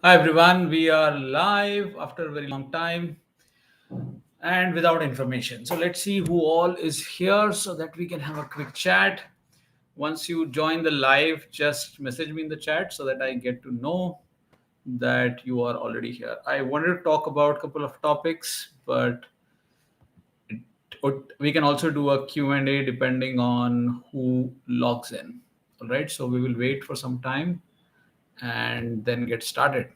Hi everyone, we are live after a very long time and without information. So let's see who all is here so that we can have a quick chat. Once you join the live, just message me in the chat so that I get to know that you are already here. I wanted to talk about a couple of topics, but we can also do a Q&A depending on who logs in. All right, so we will wait for some time and then get started.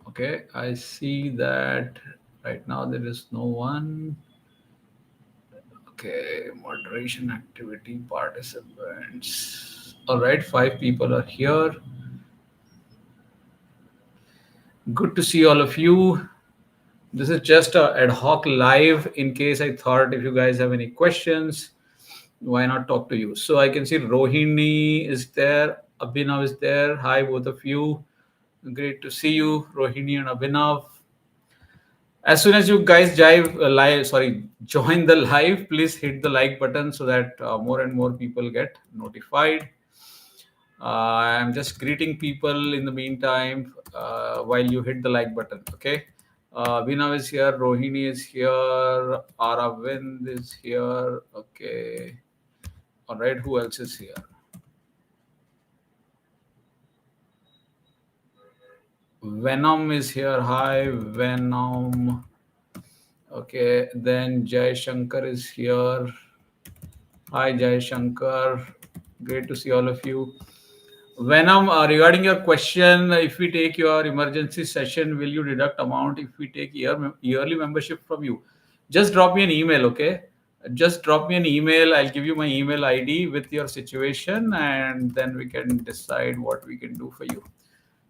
Okay, I see that right now there is no one. Okay, moderation activity participants. All right, 5 people are here. Good to see all of you. This is just a ad hoc live in case I thought if you guys have any questions, why not talk to you? So I can see Rohini is there, Abhinav is there. Hi, both of you. Great to see you, Rohini and Abhinav. As soon as you guys join the live, please hit the like button so that more and more people get notified. I'm just greeting people in the meantime while you hit the like button. Okay. Vina is here, Rohini is here, Aravind is here. Okay. All right. Who else is here? Venom is here. Hi, Venom. Okay. Then Jai Shankar is here. Hi, Jai Shankar. Great to see all of you. Venom, regarding your question, if we take your emergency session, will you deduct amount if we take yearly membership from you? Just drop me an email, okay? Just drop me an email. I'll give you my email ID with your situation, and then we can decide what we can do for you.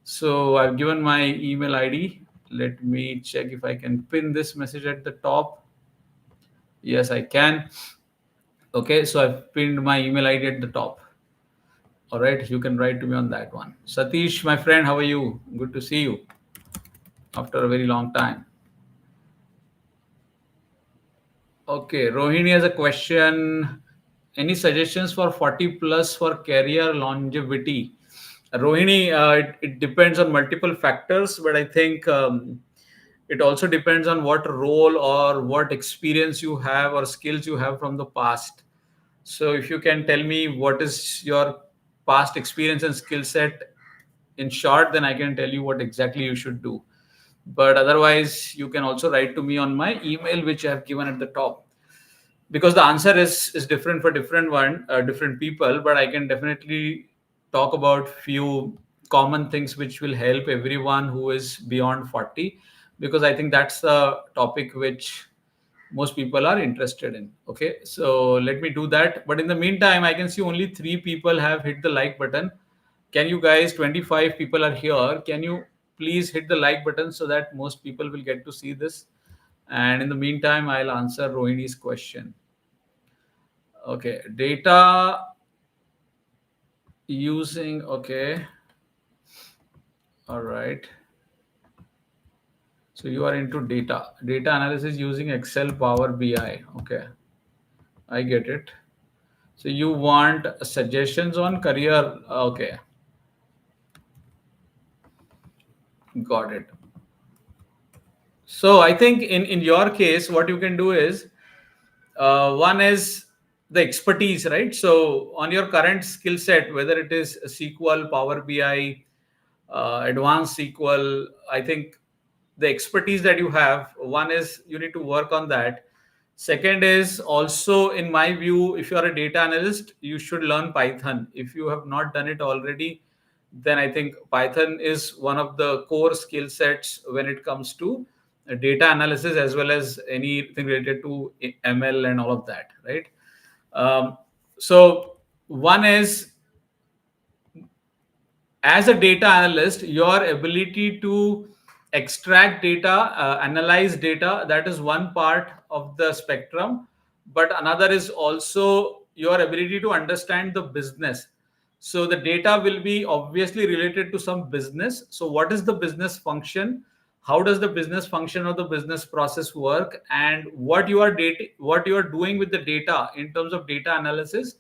So I've given my email ID. Let me check if I can pin this message at the top. Yes, I can. Okay, so I've pinned my email ID at the top. All right, you can write to me on that one. Satish, my friend, how are you? Good to see you after a very long time. Okay, Rohini has a question. Any suggestions for 40 plus for career longevity? Rohini, it depends on multiple factors, but I think it also depends on what role or what experience you have or skills you have from the past. So if you can tell me what is your past experience and skill set in short, then I can tell you what exactly you should do. But otherwise, you can also write to me on my email, which I have given at the top. Because the answer is different for different people, but I can definitely talk about few common things which will help everyone who is beyond 40, because I think that's the topic which most people are interested in. Okay, so let me do that. But in the meantime, I can see only 3 people have hit the like button. Can you guys, 25 people are here, can you please hit the like button so that most people will get to see this? And in the meantime, I'll answer Rohini's question. Okay, data using, okay, all right. So you are into data analysis using Excel, Power BI. Okay, I get it. So you want suggestions on career. Okay, got it. So I think in your case, what you can do is one is the expertise, right? So on your current skill set, whether it is SQL, Power BI, advanced SQL, I think the expertise that you have, one is you need to work on that. Second is also, in my view, if you are a data analyst, you should learn Python. If you have not done it already, then I think Python is one of the core skill sets when it comes to data analysis as well as anything related to ML and all of that, right? Um, so one is, as a data analyst, your ability to extract data, analyze data, that is one part of the spectrum. But another is also your ability to understand the business. So the data will be obviously related to some business. So what is the business function? How does the business function or the business process work? And what you are doing with the data in terms of data analysis,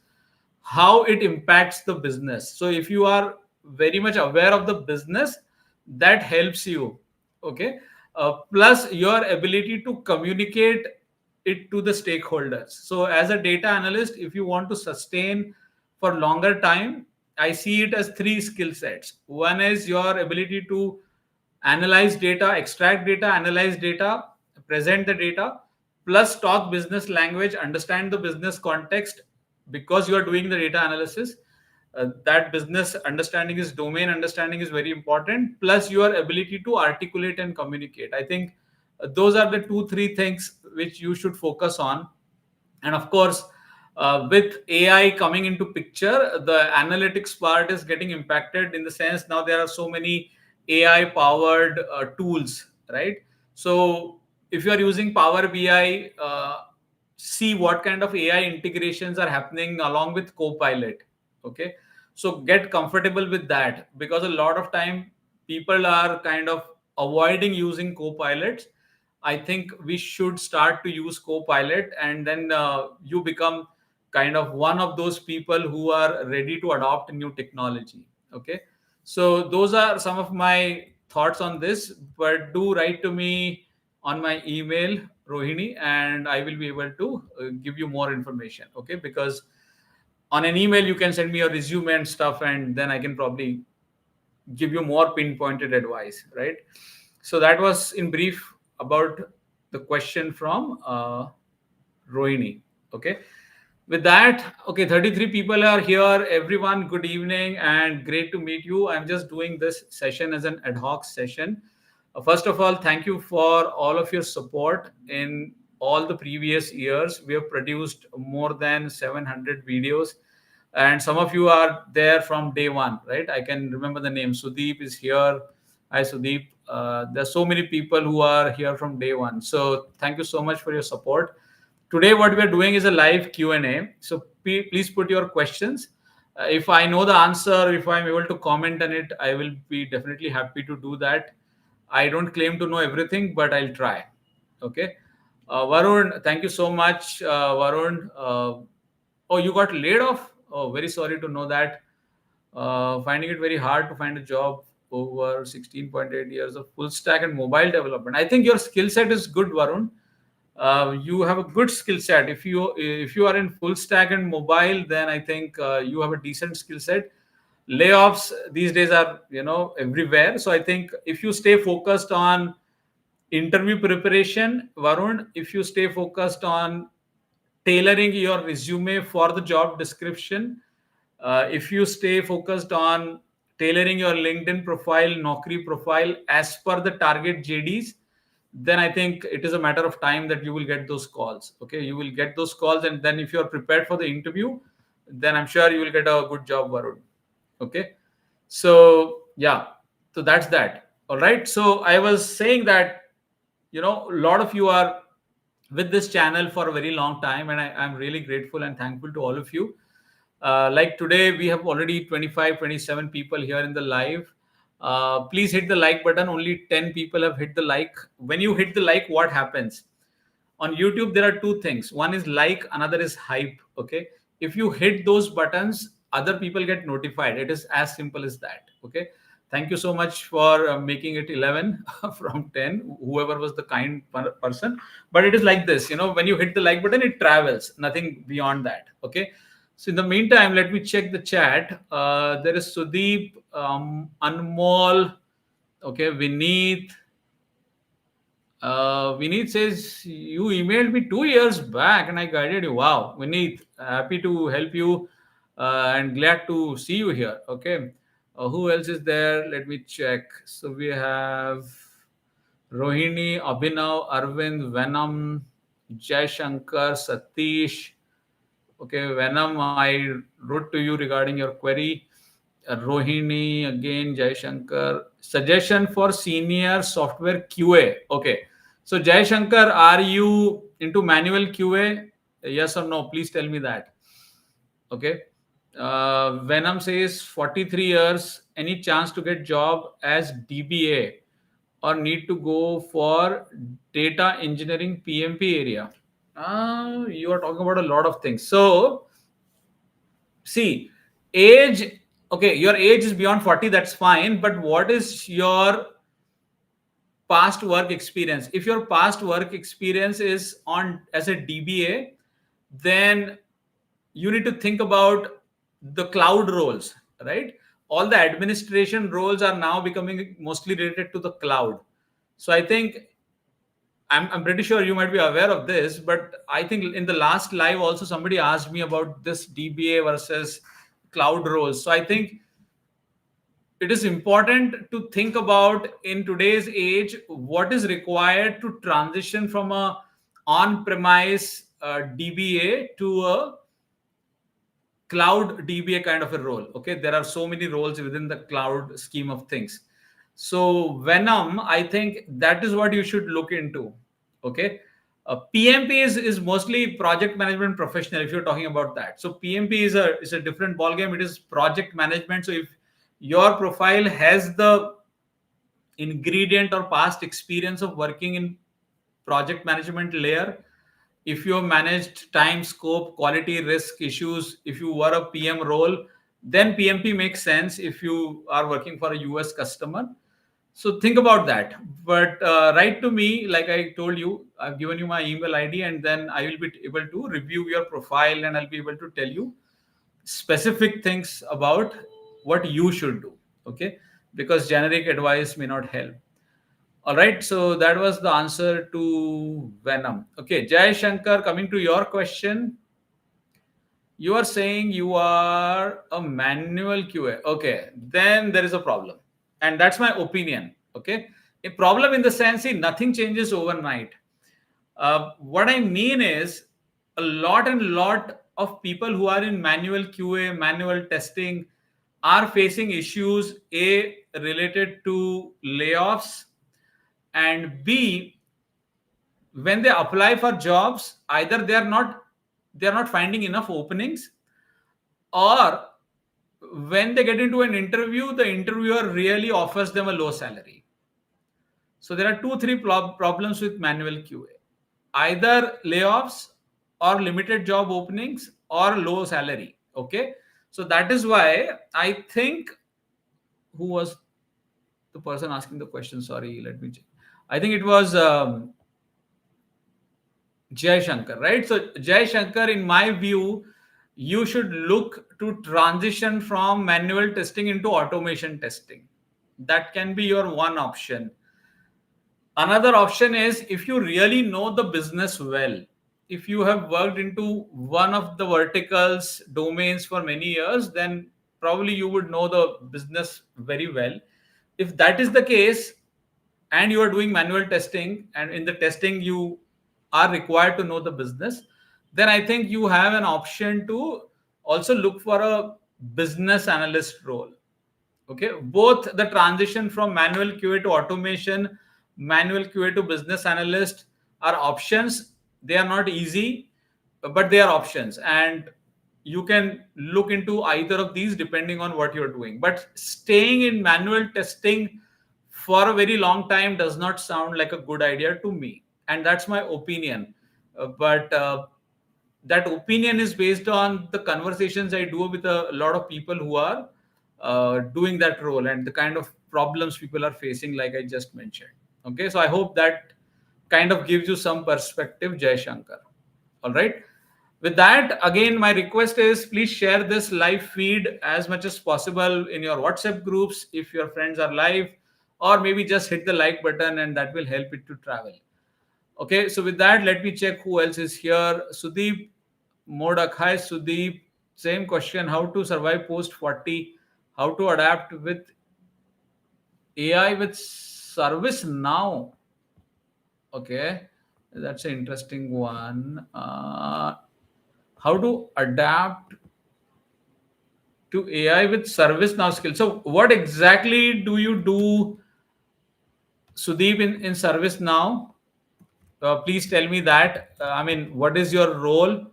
how it impacts the business. So if you are very much aware of the business, that helps you. Okay. Plus your ability to communicate it to the stakeholders. So as a data analyst, if you want to sustain for longer time, I see it as three skill sets. One is your ability to analyze data, extract data, analyze data, present the data, plus talk business language, understand the business context, because you are doing the data analysis. That business understanding is domain understanding is very important, plus your ability to articulate and communicate. I think those are the two, three things which you should focus on. And of course, with AI coming into picture, the analytics part is getting impacted, in the sense now there are so many AI powered tools, right? So if you are using Power BI, see what kind of AI integrations are happening along with Copilot. Okay, so get comfortable with that, because a lot of time people are kind of avoiding using Copilots. I think we should start to use Copilot, and then you become kind of one of those people who are ready to adopt new technology. Okay, so those are some of my thoughts on this. But do write to me on my email, Rohini, and I will be able to give you more information. Okay, because on an email you can send me your resume and stuff, and then I can probably give you more pinpointed advice, right? So that was in brief about the question from Rohini. Okay. With that, okay, 33 people are here. Everyone, good evening and great to meet you. I'm just doing this session as an ad hoc session. First of all, thank you for all of your support in all the previous years. We have produced more than 700 videos, and some of you are there from day one, right? I can remember the name. Sudeep is here. Hi, Sudeep. There's so many people who are here from day one. So thank you so much for your support. Today what we are doing is a live Q&A, so please put your questions. If I know the answer, if I'm able to comment on it, I will be definitely happy to do that. I don't claim to know everything, but I'll try. Okay. Varun, thank you so much. Varun, oh, you got laid off? Oh, very sorry to know that. Finding it very hard to find a job over 16.8 years of full stack and mobile development. I think your skill set is good, Varun. You have a good skill set. If you are in full stack and mobile, then I think you have a decent skill set. Layoffs these days are, everywhere. So I think if you stay focused on interview preparation, Varun, if you stay focused on tailoring your resume for the job description, if you stay focused on tailoring your LinkedIn profile, Naukri profile as per the target JDs, then I think it is a matter of time that you will get those calls. Okay, you will get those calls, and then if you are prepared for the interview, then I'm sure you will get a good job, Varun. Okay, so yeah, so that's that. All right. So I was saying that, a lot of you are with this channel for a very long time, and I'm really grateful and thankful to all of you. Like today we have already 25, 27 people here in the live. Please hit the like button. Only 10 people have hit the like. When you hit the like, what happens? On YouTube there are two things. One is like, another is hype. Okay, if you hit those buttons, other people get notified. It is as simple as that. Okay, thank you so much for making it 11 from 10, whoever was the kind person. But it is like this, when you hit the like button, it travels, nothing beyond that. Okay, so in the meantime, let me check the chat. There is Sudeep, Anmol, okay, Vineet. Vineet says, you emailed me 2 years back and I guided you. Wow, Vineet, happy to help you and glad to see you here. Okay. Who else is there? Let me check. So we have Rohini, Abhinav, Arvind, Venom, Jai Shankar, Satish. Okay, Venom, I wrote to you regarding your query. Rohini, again, Jai Shankar. Suggestion for senior software QA. Okay. So, Jai Shankar, are you into manual QA? Yes or no? Please tell me that. Okay. Venom says 43 years. Any chance to get job as DBA or need to go for data engineering PMP area? You are talking about a lot of things. So, See, age, okay, your age is beyond 40, that's fine, but what is your past work experience? If your past work experience is on as a DBA, then you need to think about the cloud roles, right? All the administration roles are now becoming mostly related to the cloud. So I think I'm pretty sure you might be aware of this, but I think in the last live also somebody asked me about this DBA versus cloud roles. So I think it is important to think about in today's age what is required to transition from a on-premise DBA to a cloud DBA kind of a role. Okay, there are so many roles within the cloud scheme of things. So Venom, I think that is what you should look into. Okay, PMP is mostly project management professional. If you're talking about that, so PMP is a different ball game. It is project management. So if your profile has the ingredient or past experience of working in project management layer, if you have managed time, scope, quality, risk issues, if you were a PM role, then PMP makes sense if you are working for a US customer. So think about that. But write to me, like I told you, I've given you my email ID, and then I will be able to review your profile and I'll be able to tell you specific things about what you should do. Okay, because generic advice may not help. All right, so that was the answer to Venom. Okay, Jai Shankar, coming to your question, you are saying you are a manual QA. Okay, then there is a problem. And that's my opinion. Okay, a problem in the sense, see, nothing changes overnight. What I mean is a lot and lot of people who are in manual QA, manual testing, are facing issues A related to layoffs, and B, when they apply for jobs, either they are not finding enough openings, or when they get into an interview, the interviewer really offers them a low salary. So there are two, three problems with manual QA: either layoffs, or limited job openings, or low salary. Okay, so that is why I think, who was the person asking the question? Sorry, let me check. I think it was Jai Shankar, right? So Jai Shankar, in my view, you should look to transition from manual testing into automation testing. That can be your one option. Another option is, if you really know the business well, if you have worked into one of the verticals domains for many years, then probably you would know the business very well. If that is the case, and you are doing manual testing, and in the testing you are required to know the business, then I think you have an option to also look for a business analyst role. Okay, both the transition from manual QA to automation, manual QA to business analyst, are options. They are not easy, but they are options, and you can look into either of these depending on what you're doing. But staying in manual testing for a very long time does not sound like a good idea to me, and that's my opinion. But that opinion is based on the conversations I do with a lot of people who are doing that role, and the kind of problems people are facing, like I just mentioned. Okay, so I hope that kind of gives you some perspective, Jai Shankar. All right. With that, again, my request is, please share this live feed as much as possible in your WhatsApp groups if your friends are live, or maybe just hit the like button and that will help it to travel. Okay, so with that, let me check who else is here. Sudeep Modak. Hi, Sudeep. Same question: how to survive post 40? How to adapt with AI with service now? Okay, that's an interesting one. How to adapt to AI with service now skill. So, what exactly do you do, Sudeep, in service now? Please tell me that. I mean, what is your role?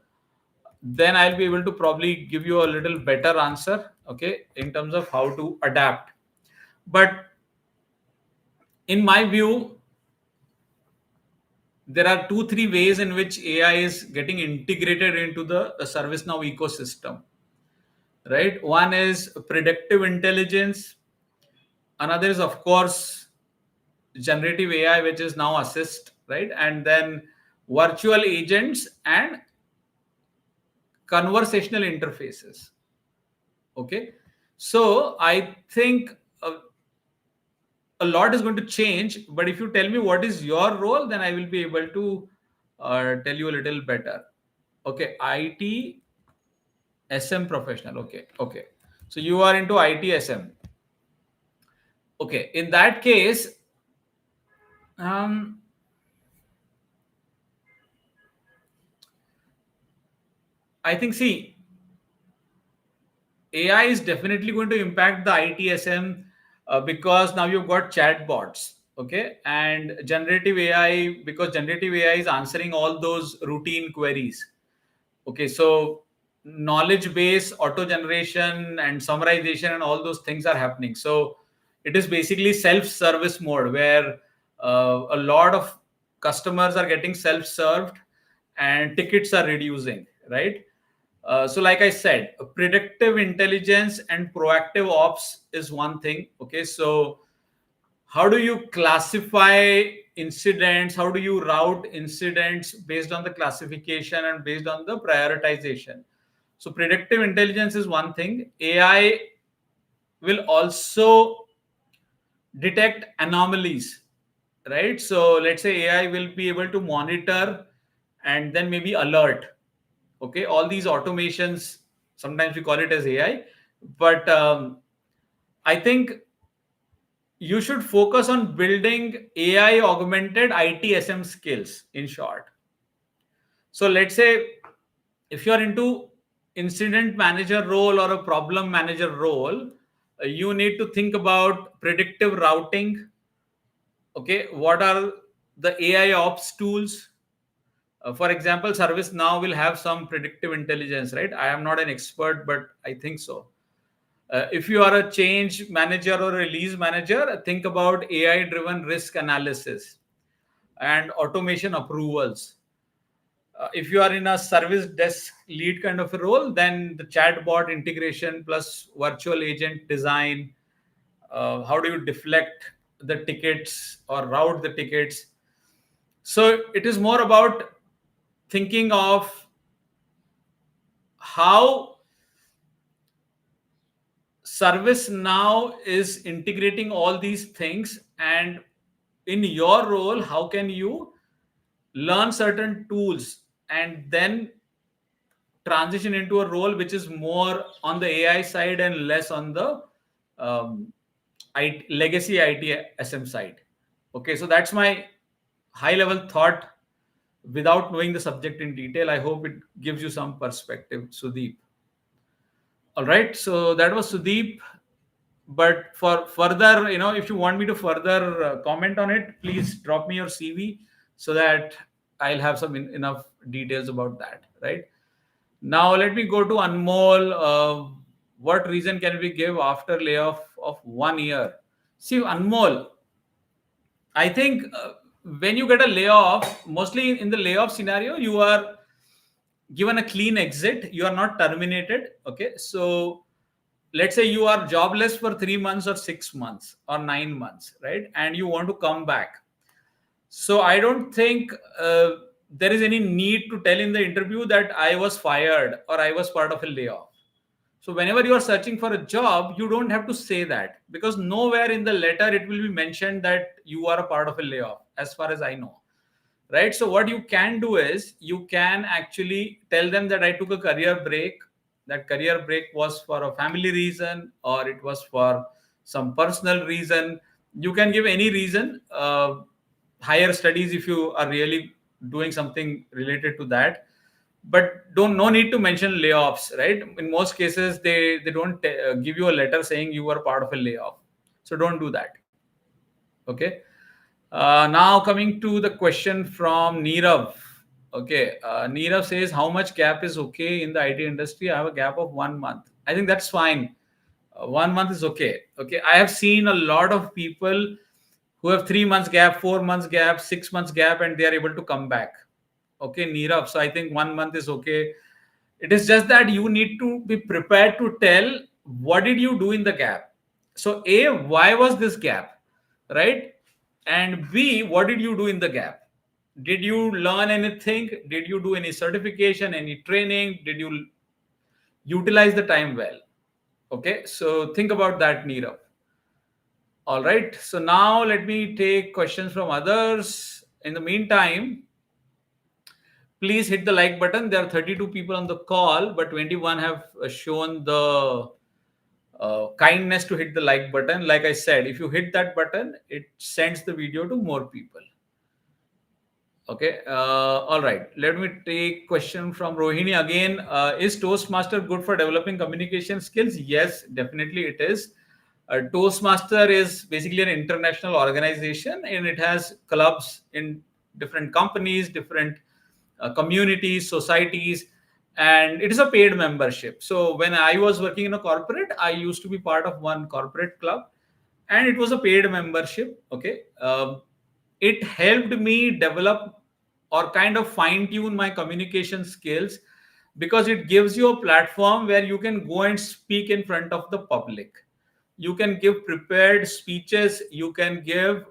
Then I'll be able to probably give you a little better answer, okay, in terms of how to adapt. But in my view, there are two, three ways in which AI is getting integrated into the ServiceNow ecosystem. right? One is predictive intelligence. Another is, of course, generative AI, which is now assist, right? And then virtual agents and conversational interfaces. Okay. So I think a lot is going to change. But if you tell me what is your role, then I will be able to tell you a little better. Okay. IT SM professional. Okay. Okay. So you are into IT SM. Okay. In that case, um, I think, see, AI is definitely going to impact the ITSM because now you've got chatbots, okay, and generative AI, because generative AI is answering all those routine queries. Okay, so knowledge base, auto generation, and summarization, and all those things are happening. So it is basically self-service mode where a lot of customers are getting self-served and tickets are reducing, right? So, like I said, predictive intelligence and proactive ops is one thing. Okay, so how do you classify incidents? How do you route incidents based on the classification and based on the prioritization? So, predictive intelligence is one thing. AI will also detect anomalies, right? So, let's say AI will be able to monitor and then maybe alert. Okay, all these automations, sometimes we call it as AI, but I think you should focus on building AI augmented ITSM skills, in short. So let's say if you're into incident manager role or a problem manager role, you need to think about predictive routing. Okay, what are the AI ops tools? For example, ServiceNow will have some predictive intelligence, right? I am not an expert, but I think so. If you are a change manager or a release manager, think about AI driven risk analysis and automation approvals. If you are in a service desk lead kind of a role, then the chatbot integration plus virtual agent design. How do you deflect the tickets or route the tickets? So it is more about thinking of how service now is integrating all these things, and in your role how can you learn certain tools and then transition into a role which is more on the AI side and less on the legacy ITSM side. Okay, so that's my high level thought without knowing the subject in detail. I hope it gives you some perspective, Sudeep. All right, so that was Sudeep. But for further, if you want me to further comment on it, please drop me your CV so that I'll have some enough details about that. Right now, let me go to Anmol. What reason can we give after layoff of 1 year? See, Anmol, I think when you get a layoff, mostly in the layoff scenario, you are given a clean exit. You are not terminated. Okay, so let's say you are jobless for 3 months or 6 months or 9 months, right? And you want to come back. So I don't think there is any need to tell in the interview that I was fired or I was part of a layoff. So whenever you are searching for a job, you don't have to say that, because nowhere in the letter it will be mentioned that you are a part of a layoff, as far as I know. Right. So what you can do is you can actually tell them that I took a career break. That career break was for a family reason or it was for some personal reason. You can give any reason. Higher studies, if you are really doing something related to that, but don't no need to mention layoffs, right? In most cases, they don't give you a letter saying you were part of a layoff, so don't do that. Okay. Now coming to the question from Nirav. Okay, Nirav says, how much gap is okay in the IT industry? I have a gap of 1 month. I think that's fine. 1 month is okay. Okay, I have seen a lot of people who have 3 months gap, 4 months gap, 6 months gap, and they are able to come back. Okay, Nirav. So I think 1 month is okay. It is just that you need to be prepared to tell what did you do in the gap. So A, why was this gap, right? And B, what did you do in the gap? Did you learn anything? Did you do any certification, any training? Did you utilize the time well? Okay, so think about that, Neerav. All right, so now let me take questions from others. In the meantime, please hit the like button. There are 32 people on the call, but 21 have shown the kindness to hit the like button. Like I said, if you hit that button, it sends the video to more people. Okay. All right. Let me take question from Rohini again. Is Toastmaster good for developing communication skills? Yes, definitely it is. Toastmaster is basically an international organization, and it has clubs in different companies, different communities, societies, and it is a paid membership. So when I was working in a corporate, I used to be part of one corporate club, and it was a paid membership. Okay. It helped me develop or kind of fine tune my communication skills, because it gives you a platform where you can go and speak in front of the public. You can give prepared speeches, you can give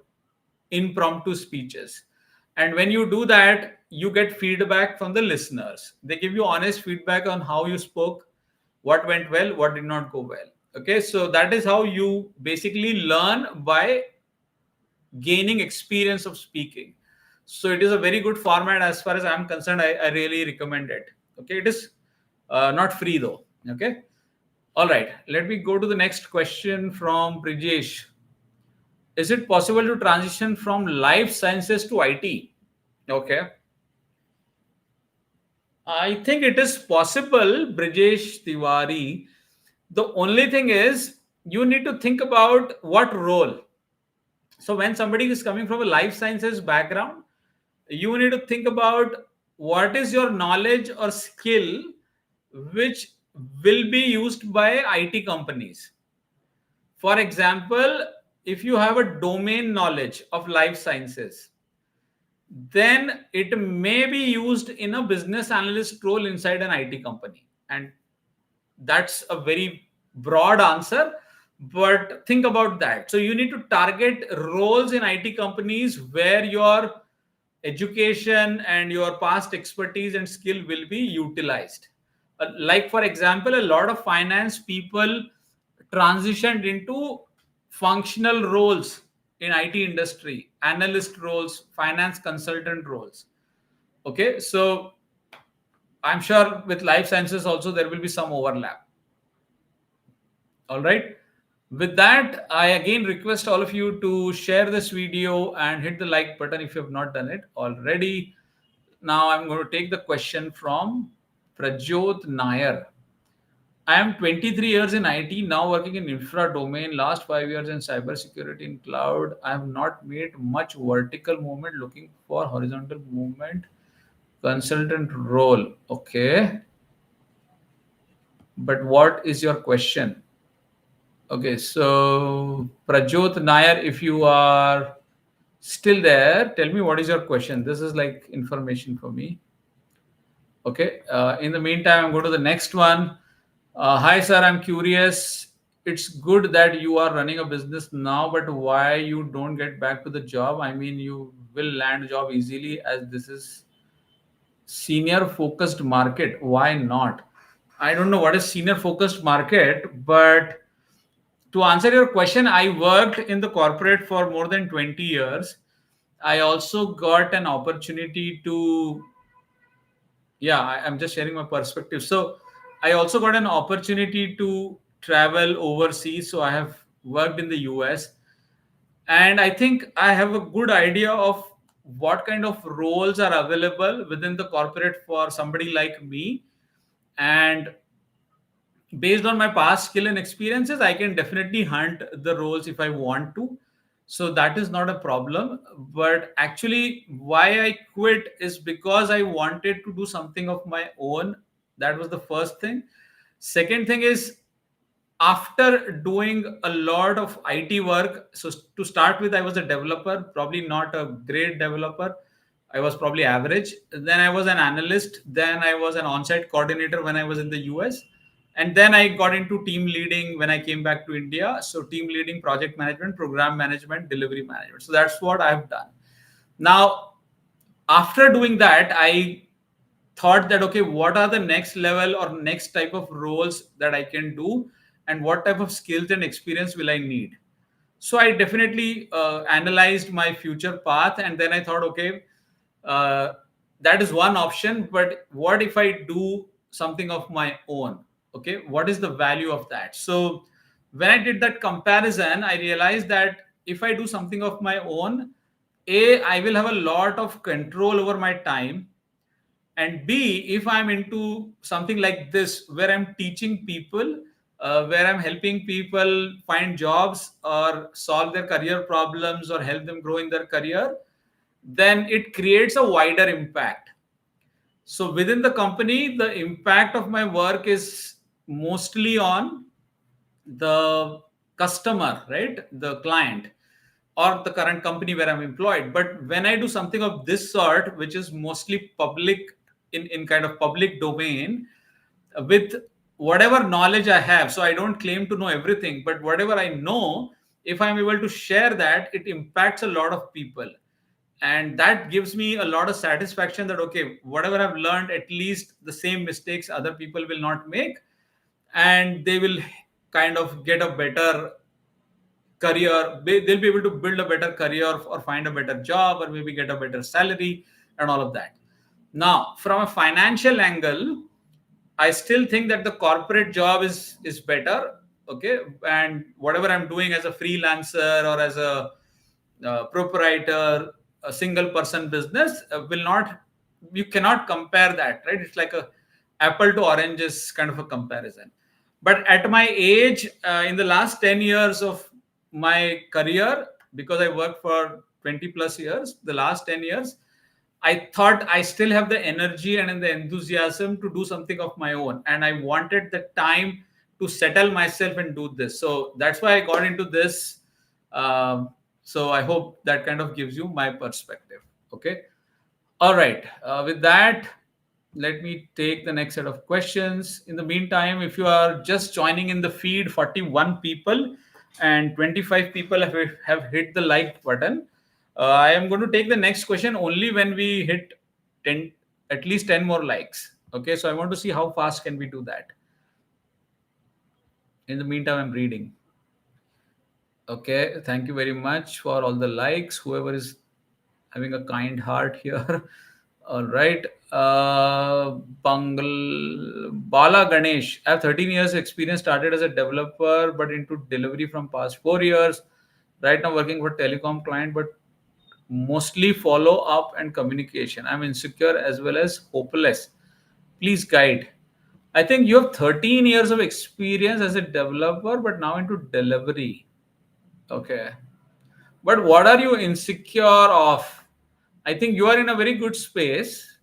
impromptu speeches. And when you do that, you get feedback from the listeners. They give you honest feedback on how you spoke, what went well, what did not go well. Okay, so that is how you basically learn, by gaining experience of speaking. So it is a very good format as far as I'm concerned. I really recommend it. Okay, it is not free though. Okay, all right. Let me go to the next question from Prijesh. Is it possible to transition from life sciences to IT? Okay, I think it is possible, Brijesh Tiwari. The only thing is you need to think about what role. So when somebody is coming from a life sciences background, you need to think about what is your knowledge or skill which will be used by IT companies. For example, if you have a domain knowledge of life sciences, then it may be used in a business analyst role inside an IT company. And that's a very broad answer, but think about that. So you need to target roles in IT companies where your education and your past expertise and skill will be utilized. Like, for example, a lot of finance people transitioned into functional roles in IT industry, analyst roles, finance consultant roles. Okay, so I'm sure with life sciences also there will be some overlap. All right. With that, I again request all of you to share this video and hit the like button if you have not done it already. Now I'm going to take the question from Prajot Nair. I am 23 years in IT, now working in infra domain, last 5 years in cybersecurity in cloud. I have not made much vertical movement, looking for horizontal movement, consultant role. Okay. But what is your question? Okay, so Prajot Nair, if you are still there, tell me what is your question. This is like information for me. Okay, in the meantime, I'm going to the next one. Hi, sir, I'm curious. It's good that you are running a business now, but why you don't get back to the job? I mean, you will land a job easily as this is senior focused market. Why not? I don't know what is senior focused market, but to answer your question, I worked in the corporate for more than 20 years. I also got an opportunity to, yeah, I'm just sharing my perspective. So I also got an opportunity to travel overseas. So I have worked in the US, and I think I have a good idea of what kind of roles are available within the corporate for somebody like me. And based on my past skill and experiences, I can definitely hunt the roles if I want to. So that is not a problem. But actually, why I quit is because I wanted to do something of my own. That was the first thing. Second thing is, after doing a lot of IT work, so to start with, I was a developer, probably not a great developer. I was probably average. Then I was an analyst. Then I was an on-site coordinator when I was in the US. And then I got into team leading when I came back to India. So team leading, project management, program management, delivery management. So that's what I've done. Now, after doing that, I thought that, okay, what are the next level or next type of roles that I can do, and what type of skills and experience will I need? So I definitely analyzed my future path, and then I thought, okay, uh, that is one option, but what if I do something of my own? Okay, what is the value of that? So when I did that comparison, I realized that if I do something of my own, a, I will have a lot of control over my time, and b, if I'm into something like this where I'm teaching people, where I'm helping people find jobs or solve their career problems or help them grow in their career, then it creates a wider impact. So within the company, the impact of my work is mostly on the customer, right? The client or the current company where I'm employed. But when I do something of this sort, which is mostly public, in kind of public domain, with whatever knowledge I have, so I don't claim to know everything, but whatever I know, if I'm able to share that, it impacts a lot of people. And that gives me a lot of satisfaction that, okay, whatever I've learned, at least the same mistakes other people will not make, and they will kind of get a better career. They'll be able to build a better career or find a better job or maybe get a better salary and all of that. Now, from a financial angle, I still think that the corporate job is better. Okay, and whatever I'm doing as a freelancer or as a proprietor, a single person business, will not. You cannot compare that, right? It's like a apple to oranges kind of a comparison. But at my age, in the last 10 years of my career, because I worked for 20 plus years, the last 10 years, I thought I still have the energy and the enthusiasm to do something of my own. And I wanted the time to settle myself and do this. So that's why I got into this. Um, so I hope that kind of gives you my perspective. Okay. All right. With that, let me take the next set of questions. In the meantime, if you are just joining in the feed, 41 people and 25 people have hit the like button. I am going to take the next question only when we hit 10, at least 10 more likes. Okay, so I want to see how fast can we do that. In the meantime, I'm reading. Okay, thank you very much for all the likes. Whoever is having a kind heart here. All right. Bala Ganesh. I have 13 years experience, started as a developer, but into delivery from past 4 years. Right now working for telecom client, but mostly follow up and communication. I'm insecure as well as hopeless. Please guide. I think you have 13 years of experience as a developer, but now into delivery. Okay. But what are you insecure of? I think you are in a very good space.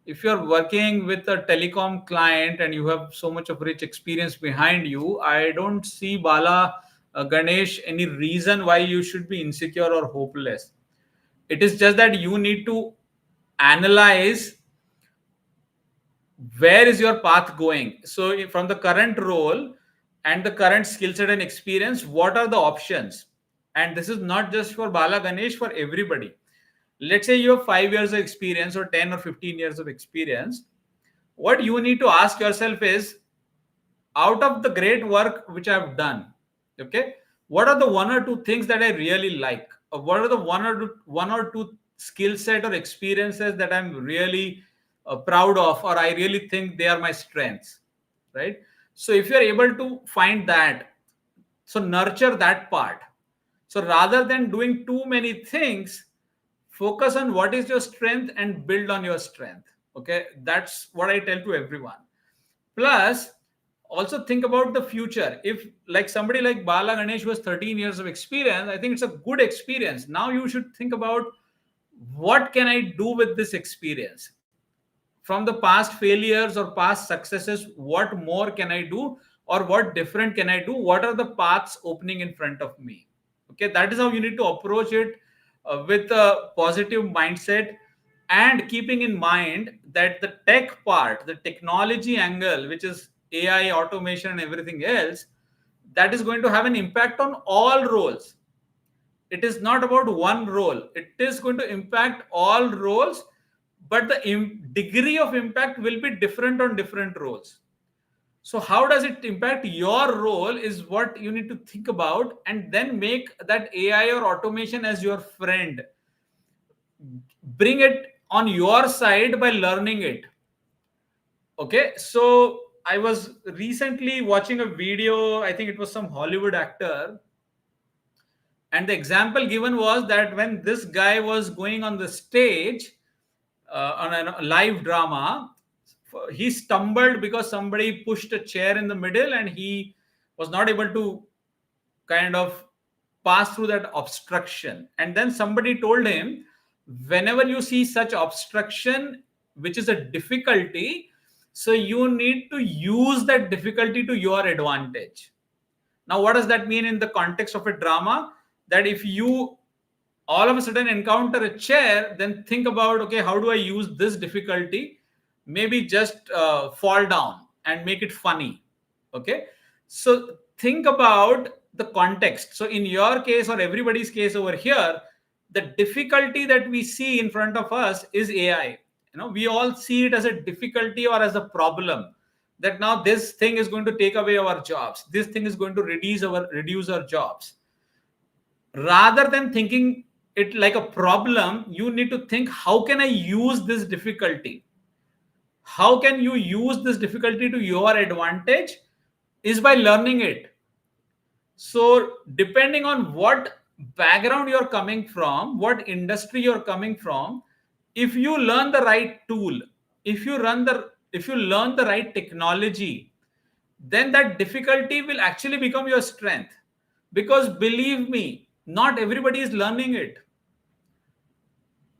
If you're working with a telecom client and you have so much of rich experience behind you, I don't see Bala Ganesh any reason why you should be insecure or hopeless. It is just that you need to analyze where is your path going. So, from the current role and the current skill set and experience, what are the options? And this is not just for Bala Ganesh, for everybody. Let's say you have 5 years of experience or 10 or 15 years of experience. What you need to ask yourself is, out of the great work which I've done, okay, what are the one or two things that I really like? Or what are the one or two skill set or experiences that I'm really proud of, or I really think they are my strengths, right? So if you're able to find that, so nurture that part. So rather than doing too many things, focus on what is your strength and build on your strength. Okay, that's what I tell to everyone. Plus, also think about the future. If like somebody like Bala Ganesh was 13 years of experience, I think it's a good experience. Now you should think about, what can I do with this experience? From the past failures or past successes, what more can I do, or what different can I do? What are the paths opening in front of me? Okay, that is how you need to approach it, with a positive mindset. and keeping in mind that the tech part, the technology angle, which is AI, automation, and everything else, that is going to have an impact on all roles. It is not about one role, it is going to impact all roles, but the degree of impact will be different on different roles. So how does it impact your role is what you need to think about, and then make that AI or automation as your friend. Bring it on your side by learning it. Okay, so I was recently watching a video, I think it was some Hollywood actor, and the example given was that when this guy was going on the stage on a live drama, he stumbled because somebody pushed a chair in the middle and he was not able to kind of pass through that obstruction. And then somebody told him, whenever you see such obstruction, which is a difficulty, so you need to use that difficulty to your advantage. Now, what does that mean in the context of a drama? That if you all of a sudden encounter a chair, then think about, okay, how do I use this difficulty? Maybe just fall down and make it funny. Okay, so think about the context. So in your case or everybody's case over here, the difficulty that we see in front of us is AI. We all see it as a difficulty or as a problem, that now this thing is going to take away our jobs, this thing is going to reduce our jobs. Rather than thinking it like a problem, you need to think, how can I use this difficulty? How can you use this difficulty to your advantage? Is by learning it. So depending on what background you're coming from, what industry you're coming from, if you learn the right tool, if you learn the right technology, then that difficulty will actually become your strength. Because believe me, not everybody is learning it.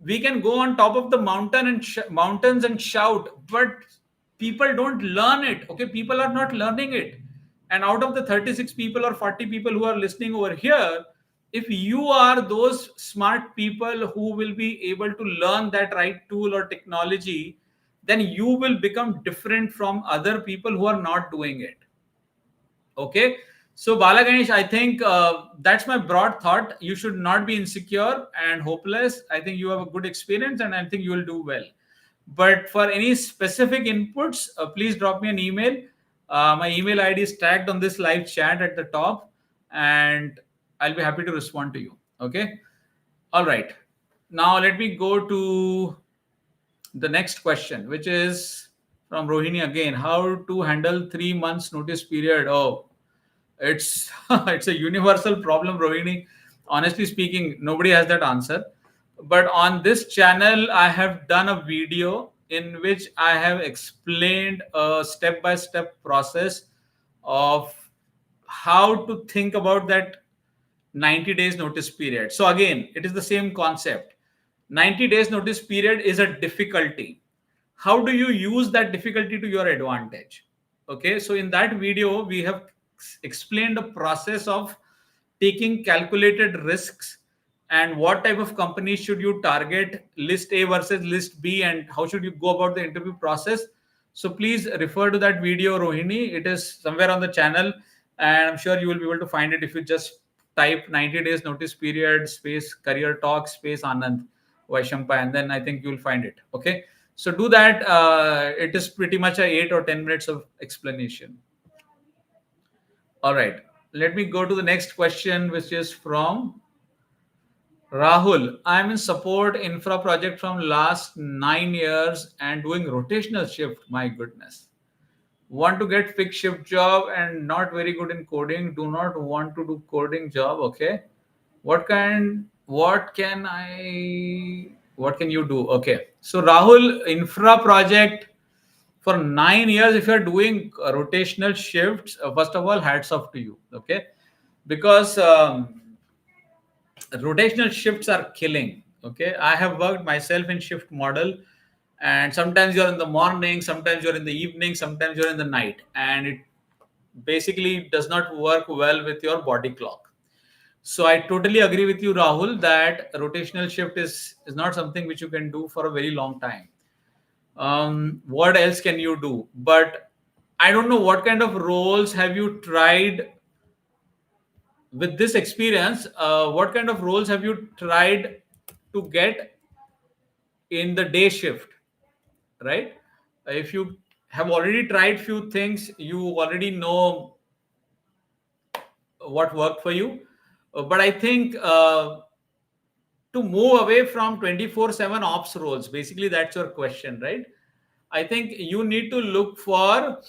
We can go on top of the mountains and shout, but people don't learn it. Okay, people are not learning it. And out of the 36 people or 40 people who are listening over here, if you are those smart people who will be able to learn that right tool or technology, then you will become different from other people who are not doing it. Okay, so Bala Ganesh, I think that's my broad thought. You should not be insecure and hopeless. I think you have a good experience and I think you will do well. But for any specific inputs, please drop me an email. My email ID is tagged on this live chat at the top, and I'll be happy to respond to you. Okay, all right. Now let me go to the next question, which is from Rohini again. How to handle 3 months notice period? Oh, it's it's a universal problem, Rohini. Honestly speaking, nobody has that answer. But on this channel, I have done a video in which I have explained a step-by-step process of how to think about that 90 days notice period. So again, it is the same concept. 90 days notice period is a difficulty. How do you use that difficulty to your advantage? Okay, so in that video, we have explained the process of taking calculated risks and what type of companies should you target, list A versus list B, and how should you go about the interview process. So please refer to that video, Rohini. It is somewhere on the channel, and I'm sure you will be able to find it if you just type 90 days notice period space career talk space Anand Vaishampa, and then I think you'll find it. Okay, so do that. It is pretty much a 8 or 10 minutes of explanation. All right, let me go to the next question, which is from Rahul. I'm in support infra project from last 9 years and doing rotational shift. My goodness. Want to get fixed shift job and not very good in coding. Do not want to do coding job. Okay. What can you do? Okay. So Rahul, infra project for 9 years, if you're doing rotational shifts, first of all, hats off to you. Okay. Because rotational shifts are killing. Okay, I have worked myself in shift model, and sometimes you're in the morning, sometimes you're in the evening, sometimes you're in the night, and it basically does not work well with your body clock. So I totally agree with you, Rahul, that rotational shift is not something which you can do for a very long time. What else can you do? But I don't know what kind of roles have you tried with this experience. What kind of roles have you tried to get in the day shift, right? If you have already tried few things, you already know what worked for you. But I think to move away from 24/7 ops roles, basically that's your question, right? I think you need to look for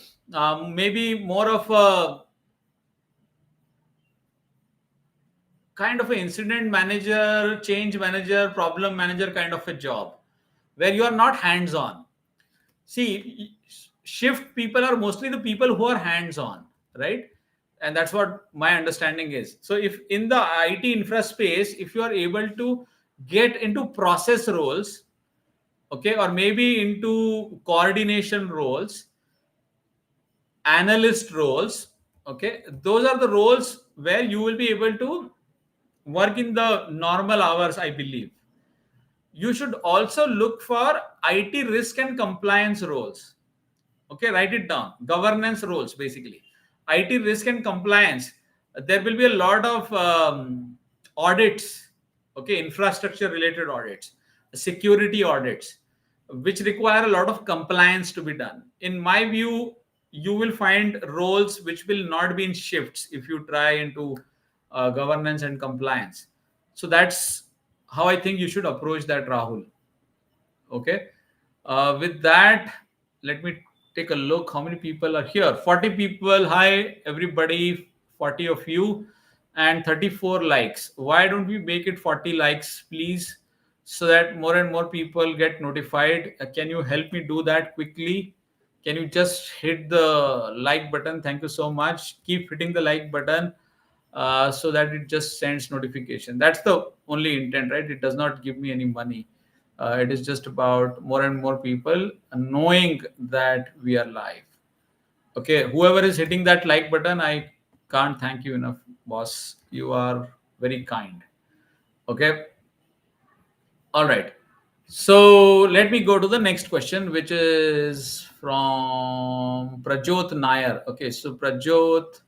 maybe more of a kind of an incident manager, change manager, problem manager kind of a job where you are not hands on. See, shift people are mostly the people who are hands on, right? And that's what my understanding is. So if in the IT infra space, if you are able to get into process roles, okay, or maybe into coordination roles, analyst roles, okay, those are the roles where you will be able to work in the normal hours, I believe. You should also look for IT risk and compliance roles. Okay, write it down. Governance roles, basically. IT risk and compliance. There will be a lot of audits, okay, infrastructure related audits, security audits, which require a lot of compliance to be done. In my view, you will find roles which will not be in shifts if you try into governance and compliance. So that's how I think you should approach that, Rahul. Okay. With that, let me take a look how many people are here. 40 people. Hi, everybody. 40 of you and 34 likes. Why don't we make it 40 likes, please? So that more and more people get notified. Can you help me do that quickly? Can you just hit the like button? Thank you so much. Keep hitting the like button so that it just sends notification. That's the only intent, right? It does not give me any money. It is just about more and more people knowing that we are live. Okay, whoever is hitting that like button, I can't thank you enough, boss. You are very kind. Okay, all right. So let me go to the next question, which is from Prajot Nair. Okay, so Prajot,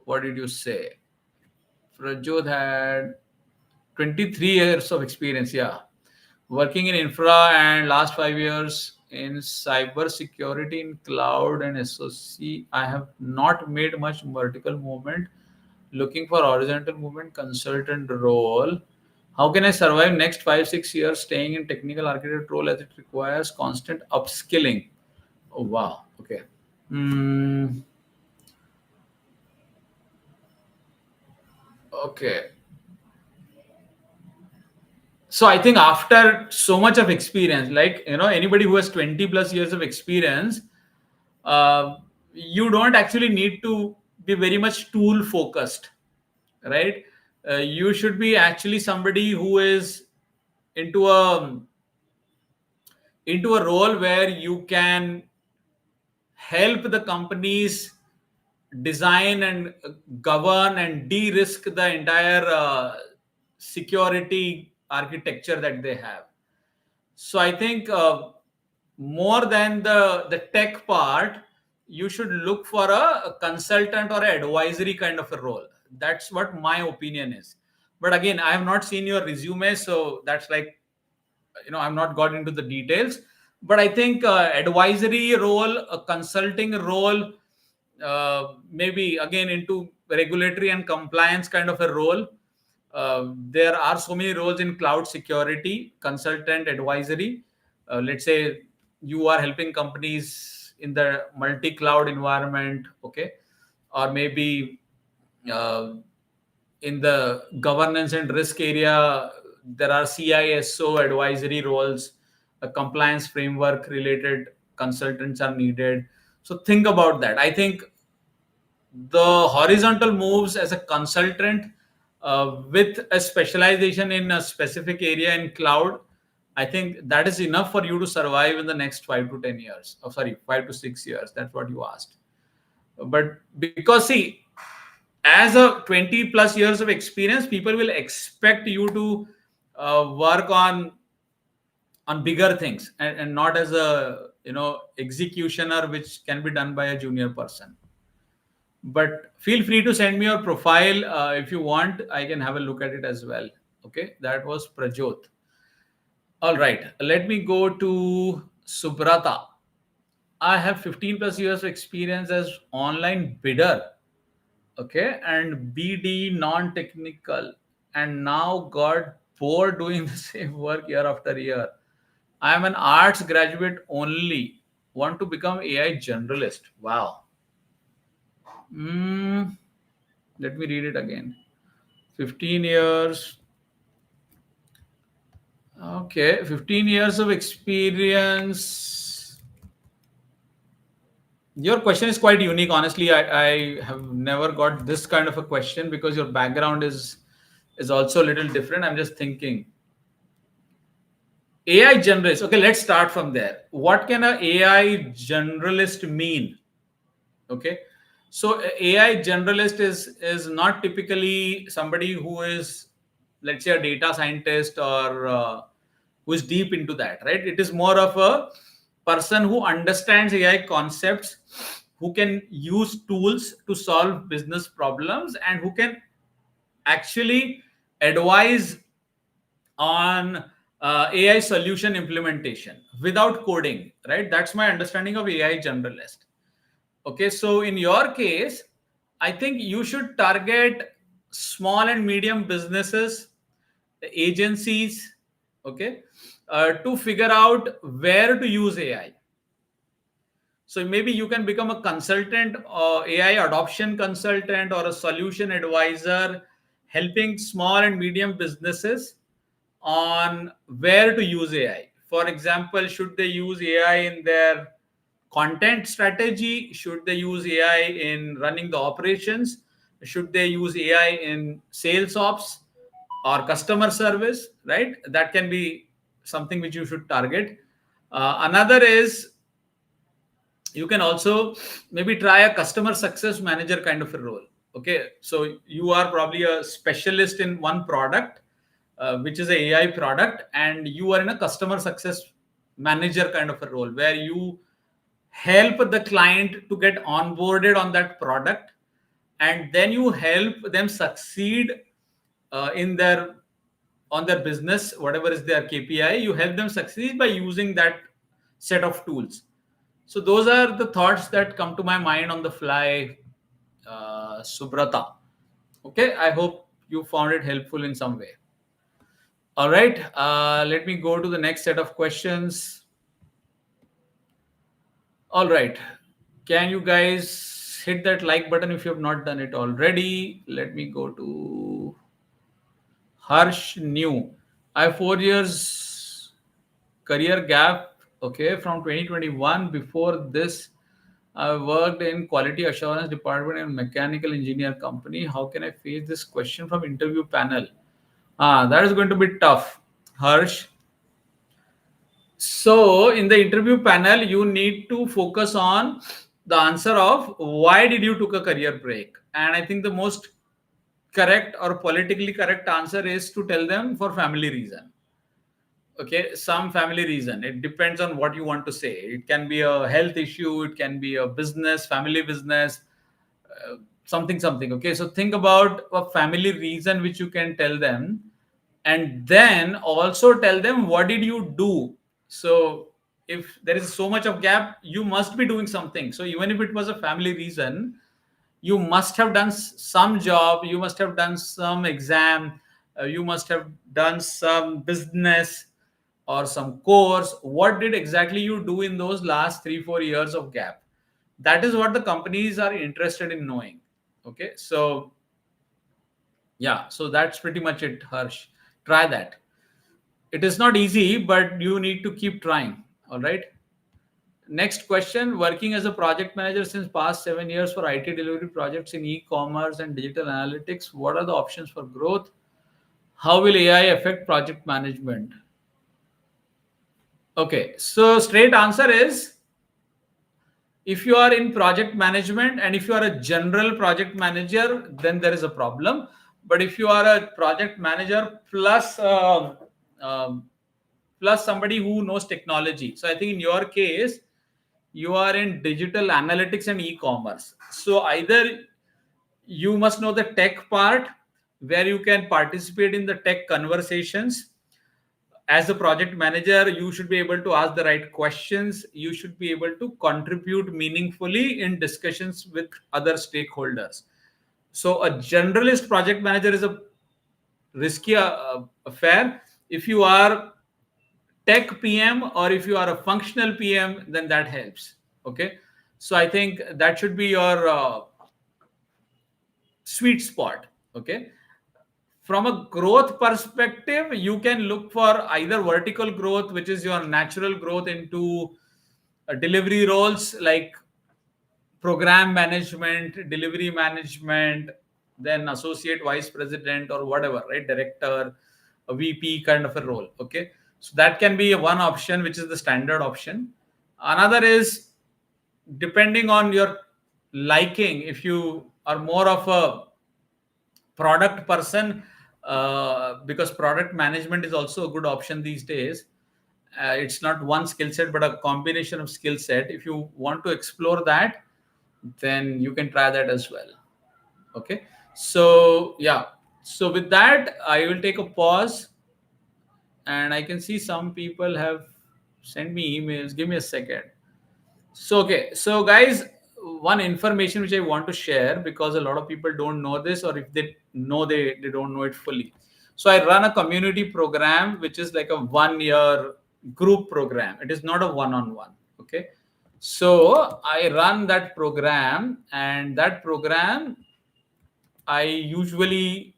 what did you say? Prajot had 23 years of experience, yeah. Working in infra and last 5 years in cyber security in cloud and SOC. I have not made much vertical movement. Looking for horizontal movement consultant role. How can I survive next 5 6 years staying in technical architect role as it requires constant upskilling? Oh wow. Okay. Hmm. Okay. So I think after so much of experience, like anybody who has 20 plus years of experience, uh, you don't actually need to be very much tool focused, right? You should be actually somebody who is into a role where you can help the companies design and govern and de-risk the entire security architecture that they have. So I think more than the tech part, you should look for a consultant or an advisory kind of a role. That's what my opinion is. But again, I have not seen your resume, so that's like I've not got into the details. But I think advisory role, a consulting role, maybe again into regulatory and compliance kind of a role. There are so many roles in cloud security, consultant, advisory. Let's say you are helping companies in the multi-cloud environment, okay, or maybe uh, in the governance and risk area, there are CISO advisory roles, a compliance framework related consultants are needed. So think about that. I think the horizontal moves as a consultant with a specialization in a specific area in cloud, I think that is enough for you to survive in the next 5 to 10 years. Oh, sorry, 5 to 6 years. That's what you asked. But because see, as a 20 plus years of experience, people will expect you to work on bigger things, and not as a executioner which can be done by a junior person. But feel free to send me your profile if you want. I can have a look at it as well. Okay, that was Prajot. All right, let me go to Subrata. I have 15 plus years of experience as online bidder, okay, and BD non-technical, and now got bored doing the same work year after year. I am an arts graduate only. Want to become AI generalist. Wow. Mm, let me read it again. 15 years. Okay, 15 years of experience. Your question is quite unique. Honestly, I have never got this kind of a question because your background is also a little different. I'm just thinking. AI generalist. Okay, let's start from there. What can a AI generalist mean? Okay, so AI generalist is not typically somebody who is, let's say, a data scientist or who is deep into that, right? It is more of a person who understands AI concepts, who can use tools to solve business problems, and who can actually advise on AI solution implementation without coding, right? That's my understanding of AI generalist. Okay, so in your case, I think you should target small and medium businesses, agencies, okay, to figure out where to use AI. So maybe you can become a consultant, AI adoption consultant, or a solution advisor, helping small and medium businesses on where to use AI. For example, should they use AI in their content strategy? Should they use AI in running the operations? Should they use AI in sales ops or customer service? Right? That can be something which you should target. Another is you can also maybe try a customer success manager kind of a role. Okay, so you are probably a specialist in one product, which is a AI product, and you are in a customer success manager kind of a role where you help the client to get onboarded on that product, and then you help them succeed in their on their business, whatever is their KPI. You help them succeed by using that set of tools. So those are the thoughts that come to my mind on the fly, Subrata. Okay, I hope you found it helpful in some way. All right, let me go to the next set of questions. All right, can you guys hit that like button if you have not done it already? Let me go to Harsh New. I have 4 years career gap. Okay, from 2021. Before this, I worked in quality assurance department in mechanical engineer company. How can I face this question from interview panel? That is going to be tough, Harsh. So in the interview panel, you need to focus on the answer of why did you took a career break. And I think the most correct or politically correct answer is to tell them for family reason. Okay, some family reason. It depends on what you want to say. It can be a health issue, it can be a business, family business, something. Okay, so think about a family reason which you can tell them, and then also tell them what did you do. So if there is so much of gap, you must be doing something. So even if it was a family reason, you must have done some job, you must have done some exam, you must have done some business or some course. What did exactly you do in those last 3 4 years of gap? That is what the companies are interested in knowing. Okay, so yeah, so that's pretty much it, Harsh. Try that. It is not easy, but you need to keep trying. All right. Next question. Working as a project manager since past 7 years for IT delivery projects in e-commerce and digital analytics. What are the options for growth? How will AI affect project management? Okay. So straight answer is If you are in project management and if you are a general project manager, then there is a problem. But if you are a project manager plus um, plus somebody who knows technology, so I think in your case you are in digital analytics and e-commerce. So either you must know the tech part where you can participate in the tech conversations. As a project manager, you should be able to ask the right questions, you should be able to contribute meaningfully in discussions with other stakeholders. So a generalist project manager is a risky affair. If you are tech PM or if you are a functional PM, then that helps. Okay, so I think that should be your sweet spot. Okay, from a growth perspective, you can look for either vertical growth, which is your natural growth into delivery roles like program management, delivery management, then associate vice president or whatever, right? Director, a VP kind of a role. Okay. So that can be one option, which is the standard option. Another is depending on your liking, if you are more of a product person, because product management is also a good option these days. It's not one skill set but a combination of skill set. If you want to explore that, then you can try that as well. Okay, so yeah, so with that I will take a pause, and I can see some people have sent me emails. Give me a second. So, okay. So, guys, one information which I want to share, because a lot of people don't know this, or if they know, they don't know it fully. So, I run a community program which is like a 1 year group program. It is not a one on one. Okay. So, I run that program, and that program I usually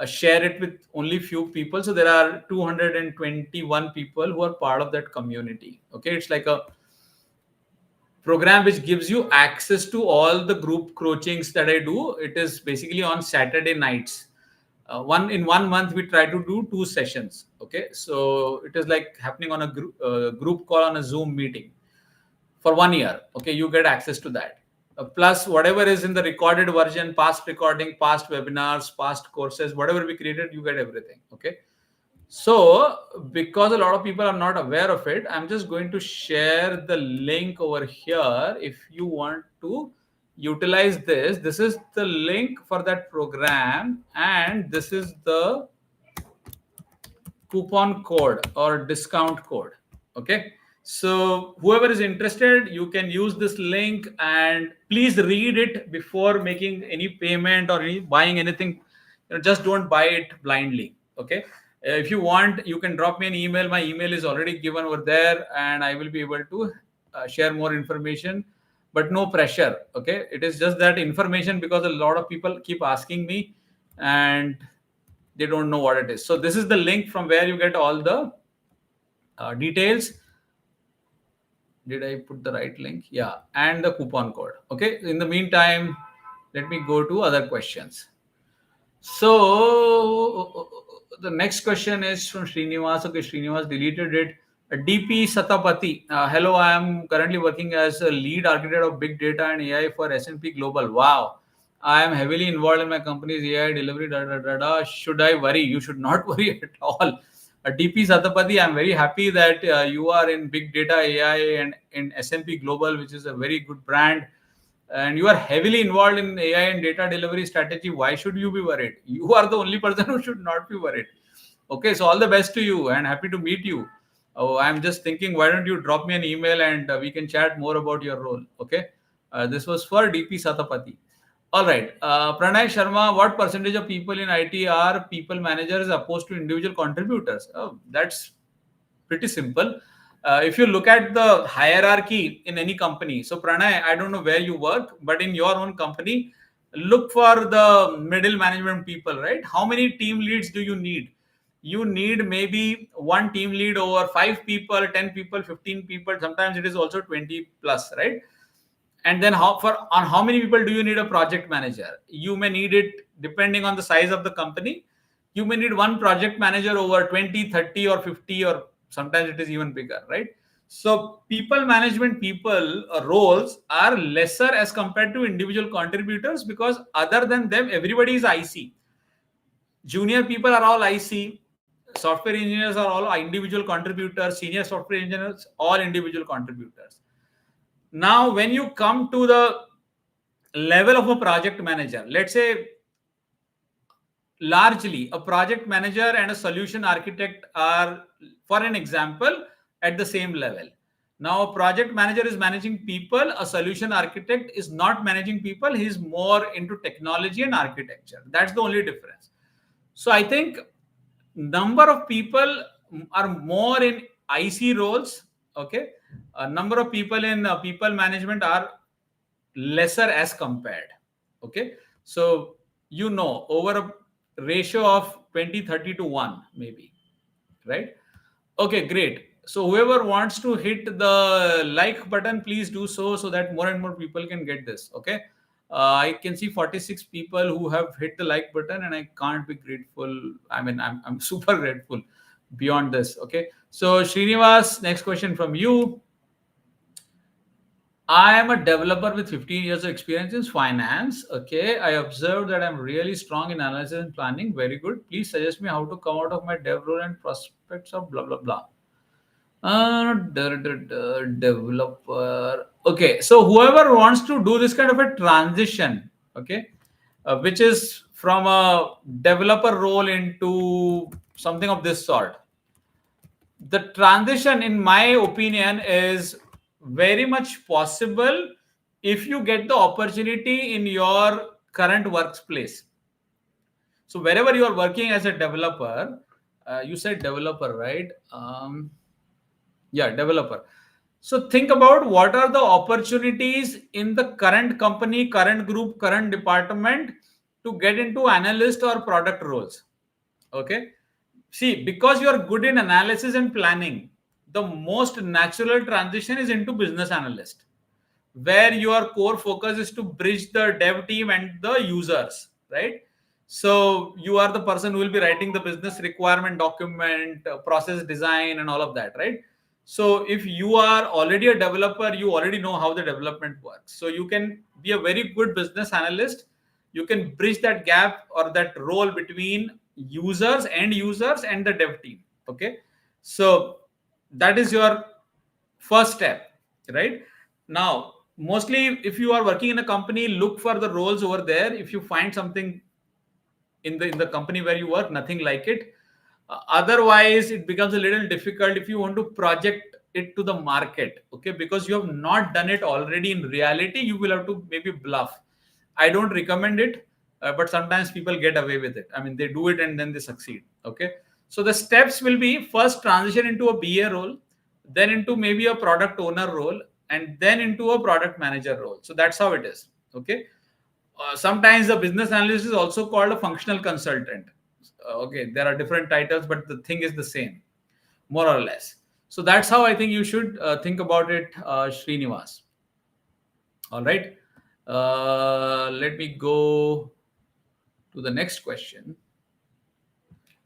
share it with only few people. So, there are 221 people who are part of that community. Okay. It's like a program which gives you access to all the group coachings that I do. It is basically on Saturday nights. One in 1 month we try to do 2 sessions. Okay, so it is like happening on a group call on a Zoom meeting for 1 year. Okay, you get access to that. Plus whatever is in the recorded version, past recording, past webinars, past courses, whatever we created, you get everything. Okay, so, because a lot of people are not aware of it, I'm just going to share the link over here. If you want to utilize this, this is the link for that program, and this is the coupon code or discount code. Okay, so whoever is interested, you can use this link, and please read it before making any payment or buying anything. Just don't buy it blindly. Okay, if you want, you can drop me an email. My email is already given over there, and I will be able to share more information, but no pressure. Okay, it is just that information, because a lot of people keep asking me, and they don't know what it is. So this is the link from where you get all the details. Did I put the right link? Yeah, and the coupon code. Okay, in the meantime, let me go to other questions. So the next question is from Srinivas. Okay, Srinivas deleted it. DP Satapati. Hello, I am currently working as a lead architect of big data and AI for S&P Global. Wow. I am heavily involved in my company's AI delivery. Da, da, da, da. Should I worry? You should not worry at all. DP Satapati, I'm very happy that you are in big data AI and in S&P Global, which is a very good brand, and you are heavily involved in AI and data delivery strategy. Why should you be worried? You are the only person who should not be worried. Okay, so all the best to you and happy to meet you. Oh, I'm just thinking, why don't you drop me an email, and we can chat more about your role. Okay, this was for DP Satapati. All right, Pranay Sharma, what percentage of people in IT are people managers opposed to individual contributors? Oh, that's pretty simple. If you look at the hierarchy in any company, so Pranay, I don't know where you work, but in your own company, look for the middle management people, right? How many team leads do you need? You need maybe one team lead over 5 people, 10 people, 15 people. Sometimes it is also 20 plus, right? And then how many people do you need a project manager? You may need it, depending on the size of the company, you may need one project manager over 20, 30, or 50, or sometimes it is even bigger, right? So people management people roles are lesser as compared to individual contributors, because other than them everybody is IC. Junior people are all IC. Software engineers are all individual contributors. Senior software engineers all individual contributors. Now when you come to the level of a project manager, let's say largely a project manager and a solution architect are, for an example, at the same level. Now a project manager is managing people, a solution architect is not managing people, he is more into technology and architecture. That's the only difference. So I think number of people are more in IC roles. Okay, a number of people in people management are lesser as compared. Okay, so over a ratio of 20-30 to 1 maybe, right? Okay, great. So whoever wants to hit the like button, please do so that more and more people can get this. Okay, I can see 46 people who have hit the like button, and I can't be grateful. I mean, I'm super grateful beyond this. Okay, so Srinivas, next question from you. I am a developer with 15 years of experience in finance. Okay, I observed that I'm really strong in analysis and planning. Very good. Please suggest me how to come out of my dev role and prospects of blah blah blah. Developer. Okay, so whoever wants to do this kind of a transition, okay, which is from a developer role into something of this sort, the transition in my opinion is very much possible if you get the opportunity in your current workplace. So wherever you are working as a developer, you said developer, right? Yeah, developer. So think about what are the opportunities in the current company, current group, current department to get into analyst or product roles. Okay, see, because you are good in analysis and planning, the most natural transition is into business analyst, where your core focus is to bridge the dev team and the users, right? So you are the person who will be writing the business requirement document, process design, and all of that, right? So if you are already a developer, you already know how the development works. So you can be a very good business analyst. You can bridge that gap or that role between users and the dev team. Okay, so that is your first step, right? Now mostly if you are working in a company, look for the roles over there. If you find something in the company where you work, nothing like it. Otherwise it becomes a little difficult if you want to project it to the market, okay, because you have not done it already. In reality you will have to maybe bluff. I don't recommend it, but sometimes people get away with it. I mean, they do it and then they succeed. Okay, so the steps will be: first transition into a BA role, then into maybe a product owner role, and then into a product manager role. So that's how it is. Okay, sometimes the business analyst is also called a functional consultant. Okay, there are different titles, but the thing is the same, more or less. So that's how I think you should think about it, Srinivas. All right, let me go to the next question.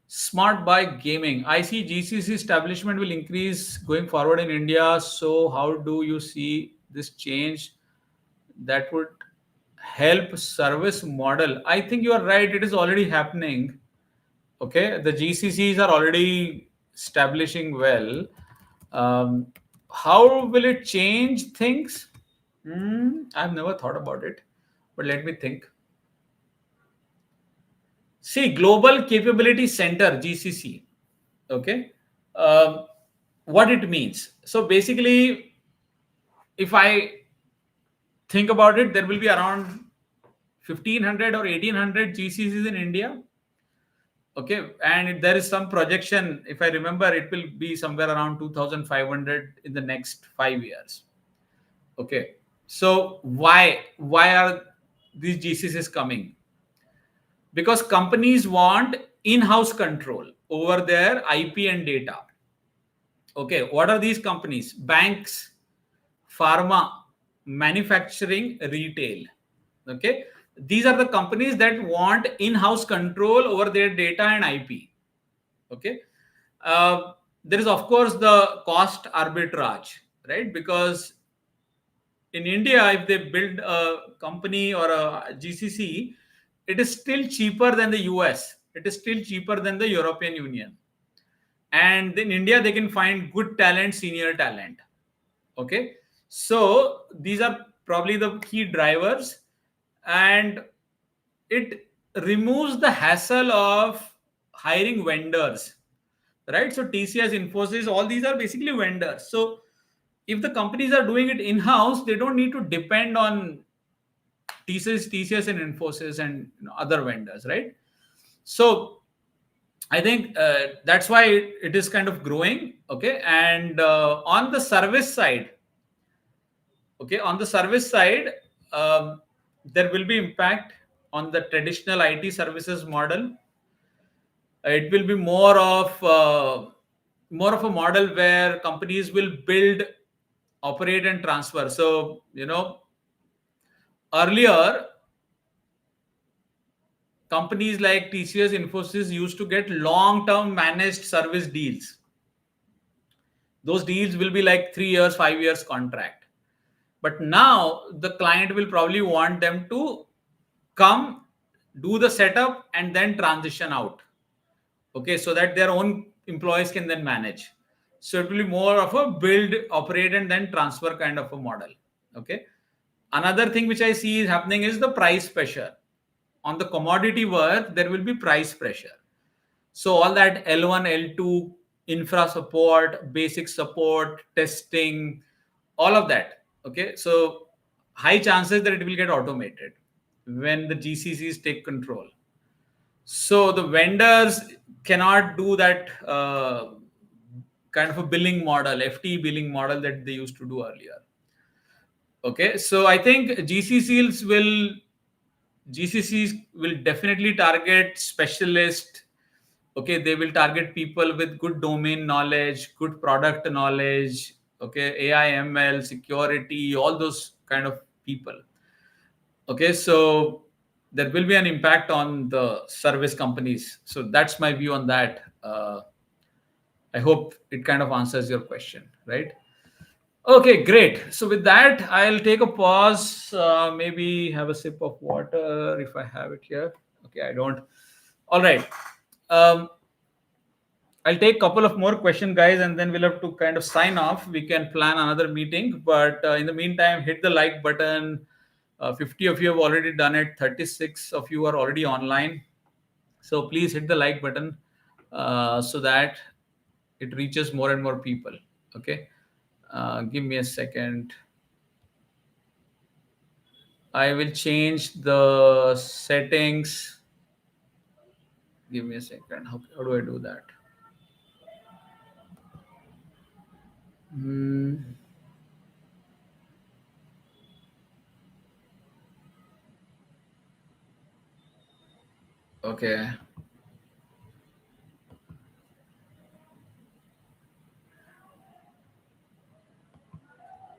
Smart bike gaming. I see GCC establishment will increase going forward in India. So how do you see this change that would help service model? I think you are right. It is already happening. Okay, the GCCs are already establishing well. Um, how will it change things? I've never thought about it, but let me think. See, Global Capability Center, GCC. Okay, um, what it means. So basically, if I think about it, there will be around 1500 or 1800 GCCs in India. Okay, and there is some projection. If I remember, it will be somewhere around 2500 in the next 5 years. Okay, so why are these GCCs coming? Because companies want in-house control over their IP and data. Okay, what are these companies? Banks, pharma, manufacturing, retail. Okay, these are the companies that want in-house control over their data and IP. Okay, There is, of course, the cost arbitrage, right? Because in India, if they build a company or a GCC, it is still cheaper than the US. It is still cheaper than the European Union. And in India, they can find good talent, senior talent. Okay. So these are probably the key drivers. And it removes the hassle of hiring vendors, right? So TCS, Infosys, all these are basically vendors. So if the companies are doing it in house, they don't need to depend on TCS and Infosys and other vendors, right? So I think that's why it is kind of growing. Okay, and on the service side, okay, on the service side, um, there will be impact on the traditional IT services model. It will be more of a model where companies will build, operate, and transfer. So earlier companies like TCS, Infosys used to get long-term managed service deals. Those deals will be like 3 years, 5 years contract. But now the client will probably want them to come, do the setup, and then transition out. Okay, so that their own employees can then manage. So it will be more of a build, operate, and then transfer kind of a model. Okay. Another thing which I see is happening is the price pressure. On the commodity work, there will be price pressure. So all that L1, L2, infra support, basic support, testing, all of that. Okay. So high chances that it will get automated when the GCCs take control. So the vendors cannot do that kind of a billing model, FT billing model that they used to do earlier. Okay, so I think GCCs will definitely target specialists. Okay, they will target people with good domain knowledge, good product knowledge. Okay, AI, ML, security, all those kind of people. Okay, so there will be an impact on the service companies. So that's my view on that. I hope it kind of answers your question, right? Okay, great. So with that, I'll take a pause, maybe have a sip of water if I have it here. Okay, I don't. All right. Um, I'll take a couple of more questions, guys, and then we'll have to kind of sign off. We can plan another meeting, but in the meantime, hit the like button. 50 of you have already done it. 36 of you are already online. So please hit the like button so that it reaches more and more people. Okay. Give me a second. I will change the settings. Give me a second. How do I do that? Hmm. Okay.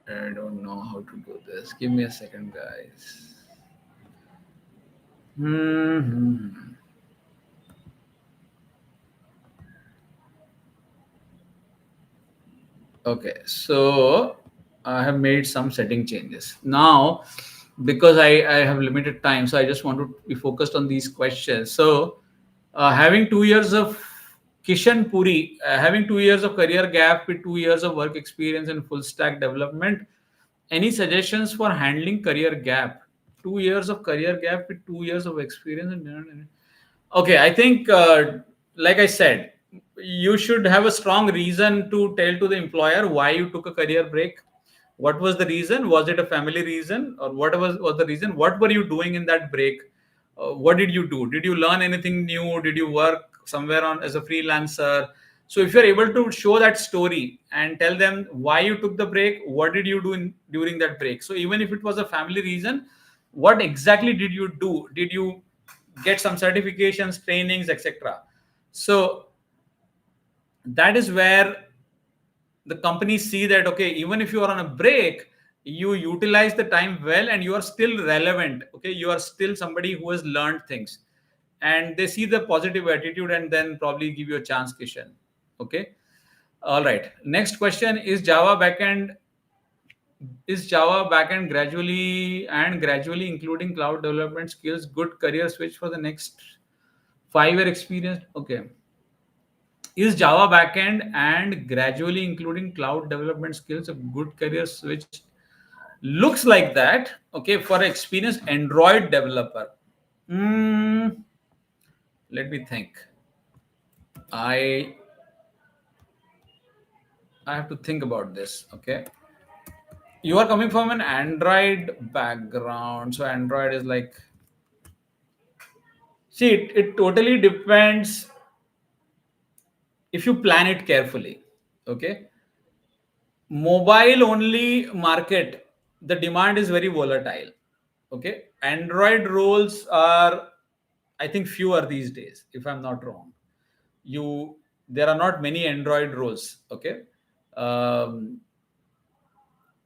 I don't know how to do this. Give me a second, guys. Hmm. Okay, so I have made some setting changes. Now, because I have limited time, so I just want to be focused on these questions. So, having 2 years of Kishan Puri, having 2 years of career gap with 2 years of work experience in full stack development, any suggestions for handling career gap? 2 years of career gap with 2 years of experience in. Okay, I think, like I said, you should have a strong reason to tell to the employer why you took a career break. What was the reason? Was it a family reason, or what was the reason? What were you doing in that break? What did you do? Did you learn anything new? Did you work somewhere on as a freelancer? So if you're able to show that story and tell them why you took the break, what did you do during that break? So even if it was a family reason, what exactly did you do? Did you get some certifications, trainings, etc.? So that is where the companies see that, okay, even if you are on a break, you utilize the time well and you are still relevant. Okay, you are still somebody who has learned things, and they see the positive attitude and then probably give you a chance, Kishan. Okay. All right. Next question: Is Java backend gradually including cloud development skills good career switch for the next 5 year experience? Okay. Is Java backend and gradually including cloud development skills a good career switch? Looks like that. Okay, for experienced Android developer. Mm, let me think. I I have to think about this. Okay, you are coming from an Android background, so Android is like, see, it totally depends if you plan it carefully. Okay, mobile only market, the demand is very volatile. Okay, Android roles are, I think, fewer these days, if I'm not wrong. You There are not many Android roles. Okay, um,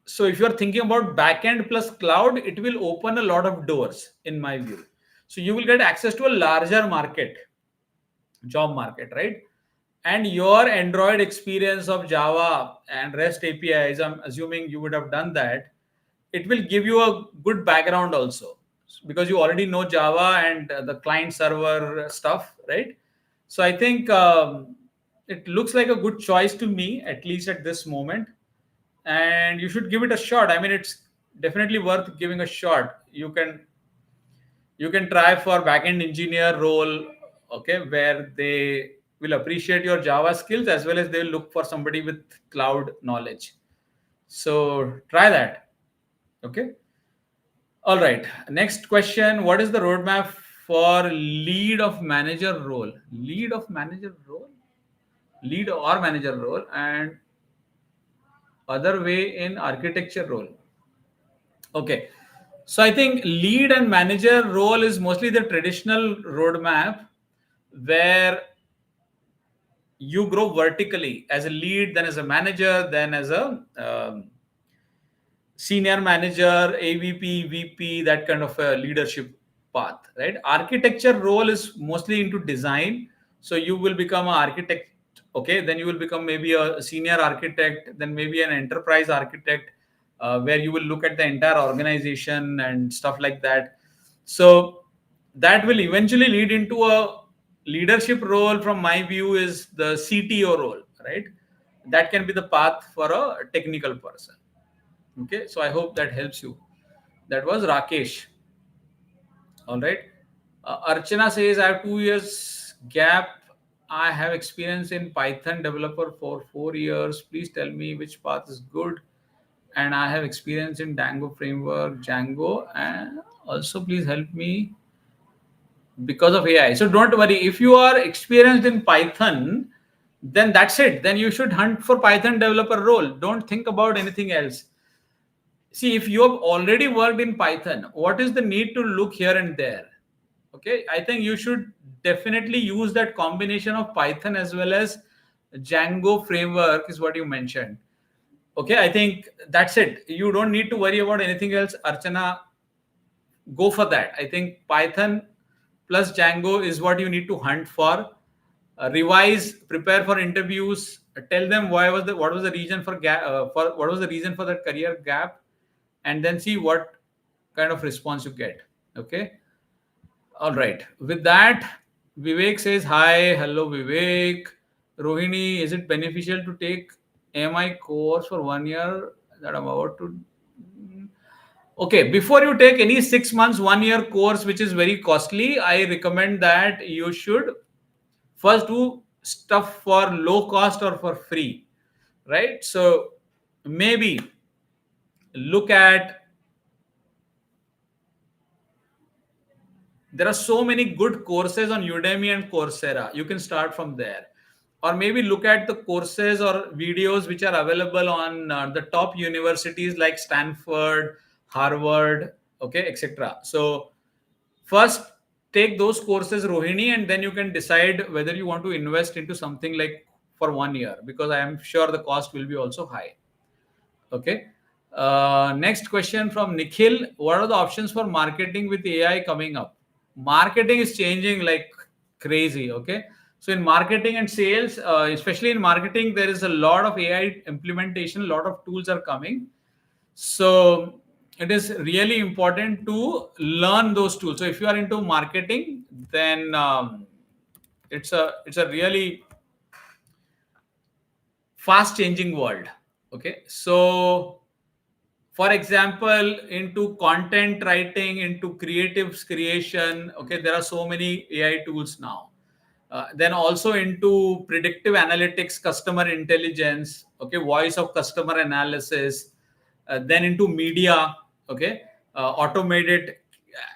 so if you're thinking about backend plus cloud, it will open a lot of doors in my view. So you will get access to a larger market, job market, right? And your Android experience of Java and REST APIs, I'm assuming you would have done that. It will give you a good background also, because you already know Java and the client server stuff, right? So I think it looks like a good choice to me, at least at this moment. And you should give it a shot. I mean, it's definitely worth giving a shot. You can try for backend engineer role, okay, where they will appreciate your Java skills as well as they will look for somebody with cloud knowledge. So try that. Okay. All right. Next question: what is the roadmap for lead of manager role? Lead of manager role, lead or manager role, and other way in architecture role. Okay. So I think lead and manager role is mostly the traditional roadmap where you grow vertically as a lead, then as a manager, then as a senior manager, AVP, VP, that kind of a leadership path, right? Architecture role is mostly into design. So you will become an architect, okay? Then you will become maybe a senior architect, then maybe an enterprise architect, where you will look at the entire organization and stuff like that. So that will eventually lead into a leadership role. From my view, is the CTO role, right? That can be the path for a technical person. Okay, so I hope that helps you. That was Rakesh. All right. Archana says, I have 2 years gap. I have experience in Python developer for 4 years. Please tell me which path is good. And I have experience in Django framework, Django, and also please help me because of AI. So don't worry. If you are experienced in Python, then that's it. Then you should hunt for Python developer role. Don't think about anything else. See, if you have already worked in Python, what is the need to look here and there? Okay, I think you should definitely use that combination of Python as well as Django framework, is what you mentioned. Okay, I think that's it. You don't need to worry about anything else. Archana, go for that. I think Python plus Django is what you need to hunt for. Revise, prepare for interviews, tell them what was the reason for what was the reason for that career gap, and then see what kind of response you get. Okay. All right. With that, Vivek says hi. Hello, Vivek. Rohini, is it beneficial to take AMI course for 1 year that I'm about to? Okay, before you take any 6 months, 1 year course, which is very costly, I recommend that you should first do stuff for low cost or for free, right? So maybe look at, there are so many good courses on Udemy and Coursera. You can start from there. Or maybe look at the courses or videos which are available on the top universities like Stanford, Harvard, okay, etc. So first take those courses, Rohini, and then you can decide whether you want to invest into something like for 1 year, because I am sure the cost will be also high. Okay. Next question from Nikhil. What are the options for marketing with AI coming up? Marketing is changing like crazy. Okay. So in marketing and sales, especially in marketing, there is a lot of AI implementation. A lot of tools are coming. So it is really important to learn those tools. So if you are into marketing, then it's a really fast changing world. Okay, so for example, into content writing, into creatives creation, okay, there are so many AI tools now. Then also into predictive analytics, customer intelligence, okay, voice of customer analysis, then into media, okay, automated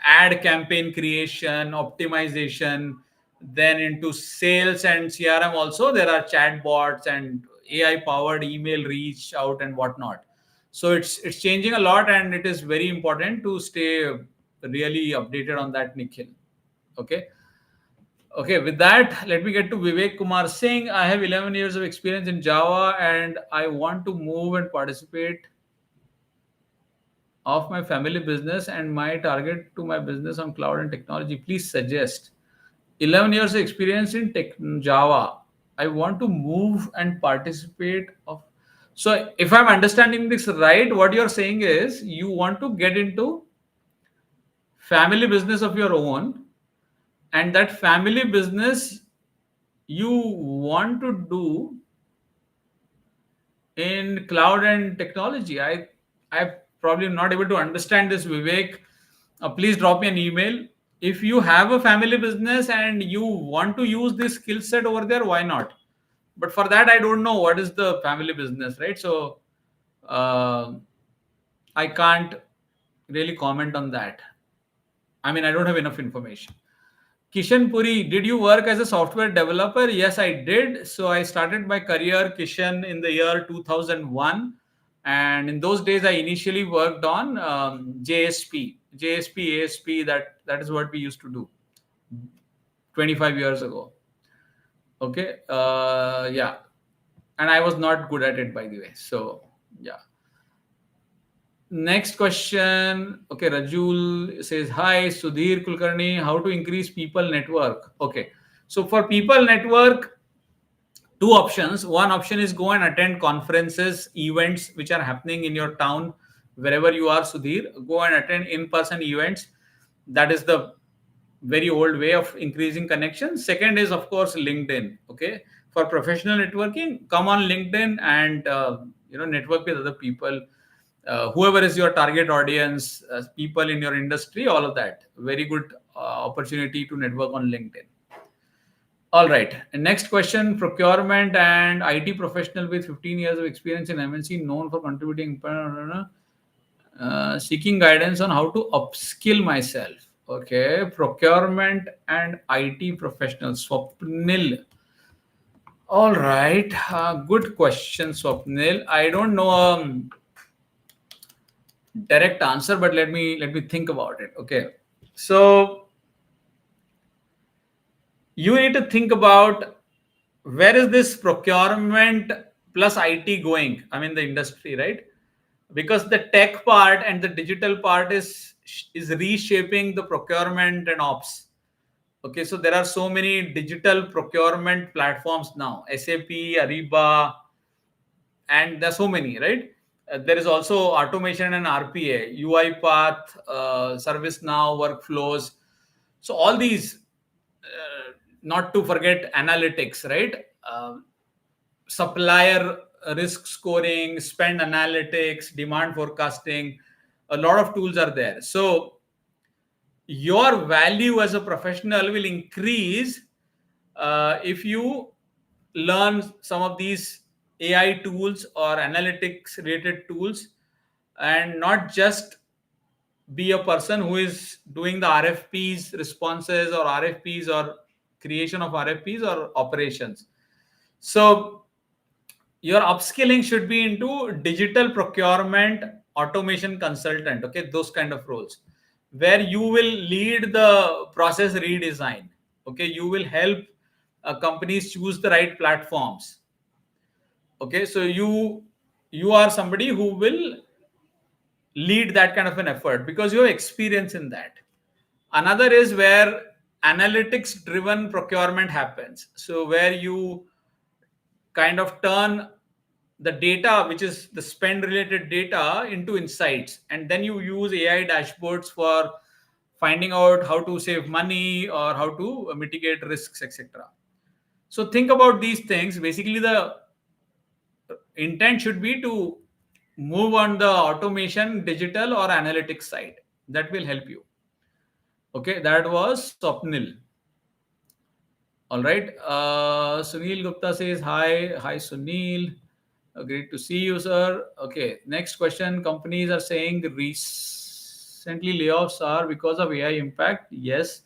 ad campaign creation, optimization, then into sales and CRM also, there are chatbots and AI powered email reach out and whatnot. So it's changing a lot, and it is very important to stay really updated on that, Nikhil. Okay. Okay, with that, let me get to Vivek Kumar Singh. I have 11 years of experience in Java and I want to move and participate of my family business and my target to my business on cloud and technology. Please suggest. 11 years of experience in Java. I want to move and participate of. So if I'm understanding this right, what you're saying is you want to get into family business of your own, and that family business you want to do in cloud and technology. I probably not able to understand this, Vivek. Please drop me an email. If you have a family business and you want to use this skill set over there, why not? But for that, I don't know what is the family business, right? So uh, I can't really comment on that. I mean, I don't have enough information. Kishan Puri, did you work as a software developer? Yes, I did. So I started my career, Kishan, in the year 2001. And in those days, I initially worked on JSP, JSP, ASP. That is what we used to do 25 years ago. Okay. Yeah. And I was not good at it, by the way. So, yeah. Next question. Okay, Rajul says, Hi, Sudhir Kulkarni, how to increase people network? Okay. So for people network, two options. One option is go and attend conferences, events which are happening in your town, wherever you are, Sudhir. Go and attend in-person events. That is the very old way of increasing connections. Second is, of course, LinkedIn. Okay, for professional networking, come on LinkedIn and network with other people, whoever is your target audience, people in your industry, all of that. Very good opportunity to network on LinkedIn. All right. And next question: procurement and IT professional with 15 years of experience in MNC, known for contributing. Seeking guidance on how to upskill myself. Okay, procurement and IT professionals. Swapnil. All right, good question, Swapnil. I don't know direct answer, but let me think about it. Okay, so you need to think about where is this procurement plus IT going? I mean, the industry, right? Because the tech part and the digital part is reshaping the procurement and ops. Okay, so there are so many digital procurement platforms now, SAP, Ariba, and there are so many, right? There is also automation and RPA, UiPath, ServiceNow, workflows. So all these, not to forget analytics, right? Supplier risk scoring, spend analytics, demand forecasting. A lot of tools are there. So your value as a professional will increase if you learn some of these AI tools or analytics related tools, and not just be a person who is doing the RFPs responses or RFPs or creation of RFPs or operations. So your upskilling should be into digital procurement automation consultant. Okay, those kind of roles where you will lead the process redesign. Okay, you will help companies choose the right platforms. Okay, so you are somebody who will lead that kind of an effort because you have experience in that. Another is where analytics driven procurement happens. So where you kind of turn the data, which is the spend related data, into insights, and then you use AI dashboards for finding out how to save money or how to mitigate risks, etc. So think about these things. Basically, the intent should be to move on the automation, digital, or analytics side. That will help you. Okay, that was Swapnil. All right. Sunil Gupta says hi. Hi, Sunil. Great to see you, sir. Okay. Next question. Companies are saying recently layoffs are because of AI impact. Yes,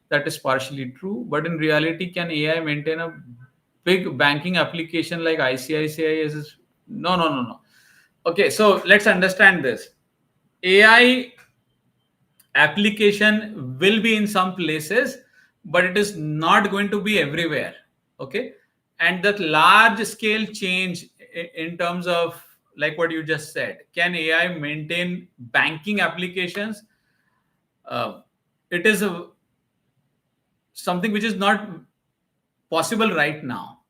that is partially true. But in reality, can AI maintain a big banking application like ICICI? No, no, no, no. Okay. So let's understand this. AI application will be in some places, but it is not going to be everywhere. Okay. And that large scale change in terms of, like what you just said, can AI maintain banking applications? uh, it is something which is not possible right now.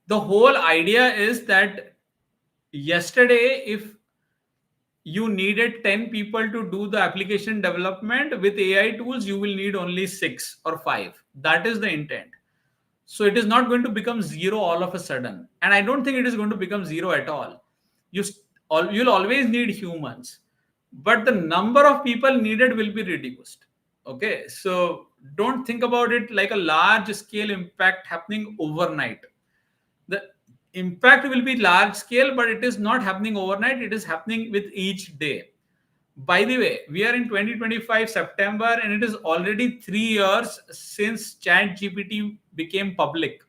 The whole idea is that yesterday, if you needed 10 people to do the application development, with AI tools you will need only 6 or 5. That is the intent. So it is not going to become zero all of a sudden, and I don't think it is going to become zero at all. You'll always need humans, but the number of people needed will be reduced. Okay, so don't think about it like a large scale impact happening overnight. The impact will be large scale, but it is not happening overnight. It is happening with each day. By the way, we are in 2025 September, and it is already 3 years since Chat GPT became public,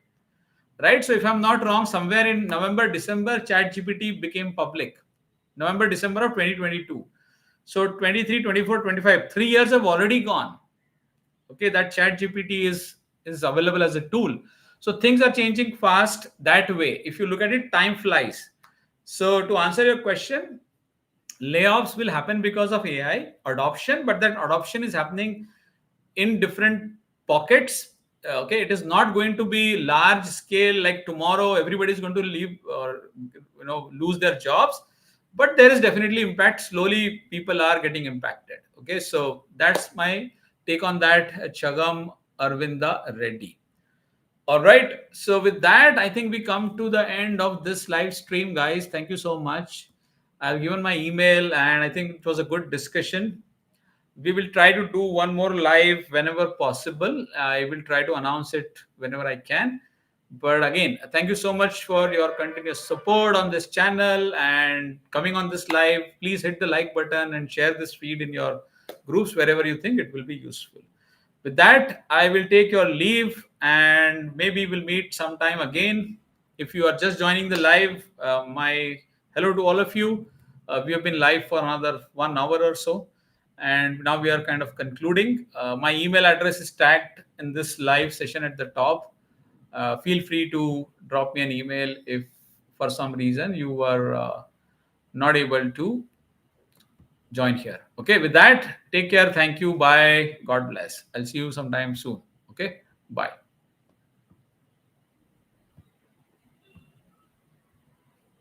right? So if I'm not wrong, somewhere in November, December, Chat GPT became public. November, December of 2022. So 23, 24, 25, 3 years have already gone. Okay, that Chat GPT is available as a tool. So things are changing fast that way. If you look at it, time flies. So to answer your question, layoffs will happen because of AI adoption, but that adoption is happening in different pockets. Okay, it is not going to be large scale like tomorrow everybody is going to leave or lose their jobs, but there is definitely impact. Slowly people are getting impacted. Okay, so that's my take on that, Chagam Arvinda Reddy. All right. So with that, I think we come to the end of this live stream, guys. Thank you so much. I've given my email, and I think it was a good discussion. We will try to do one more live whenever possible. I will try to announce it whenever I can. But again, thank you so much for your continuous support on this channel and coming on this live. Please hit the like button and share this feed in your groups wherever you think it will be useful. With that, I will take your leave, and maybe we'll meet sometime again. If you are just joining the live, my hello to all of you. We have been live for another 1 hour or so, and now we are kind of concluding. My email address is tagged in this live session at the top. Feel free to drop me an email if for some reason you are not able to join here. Okay, with that, take care. Thank you. Bye. God bless. I'll see you sometime soon. Okay, bye.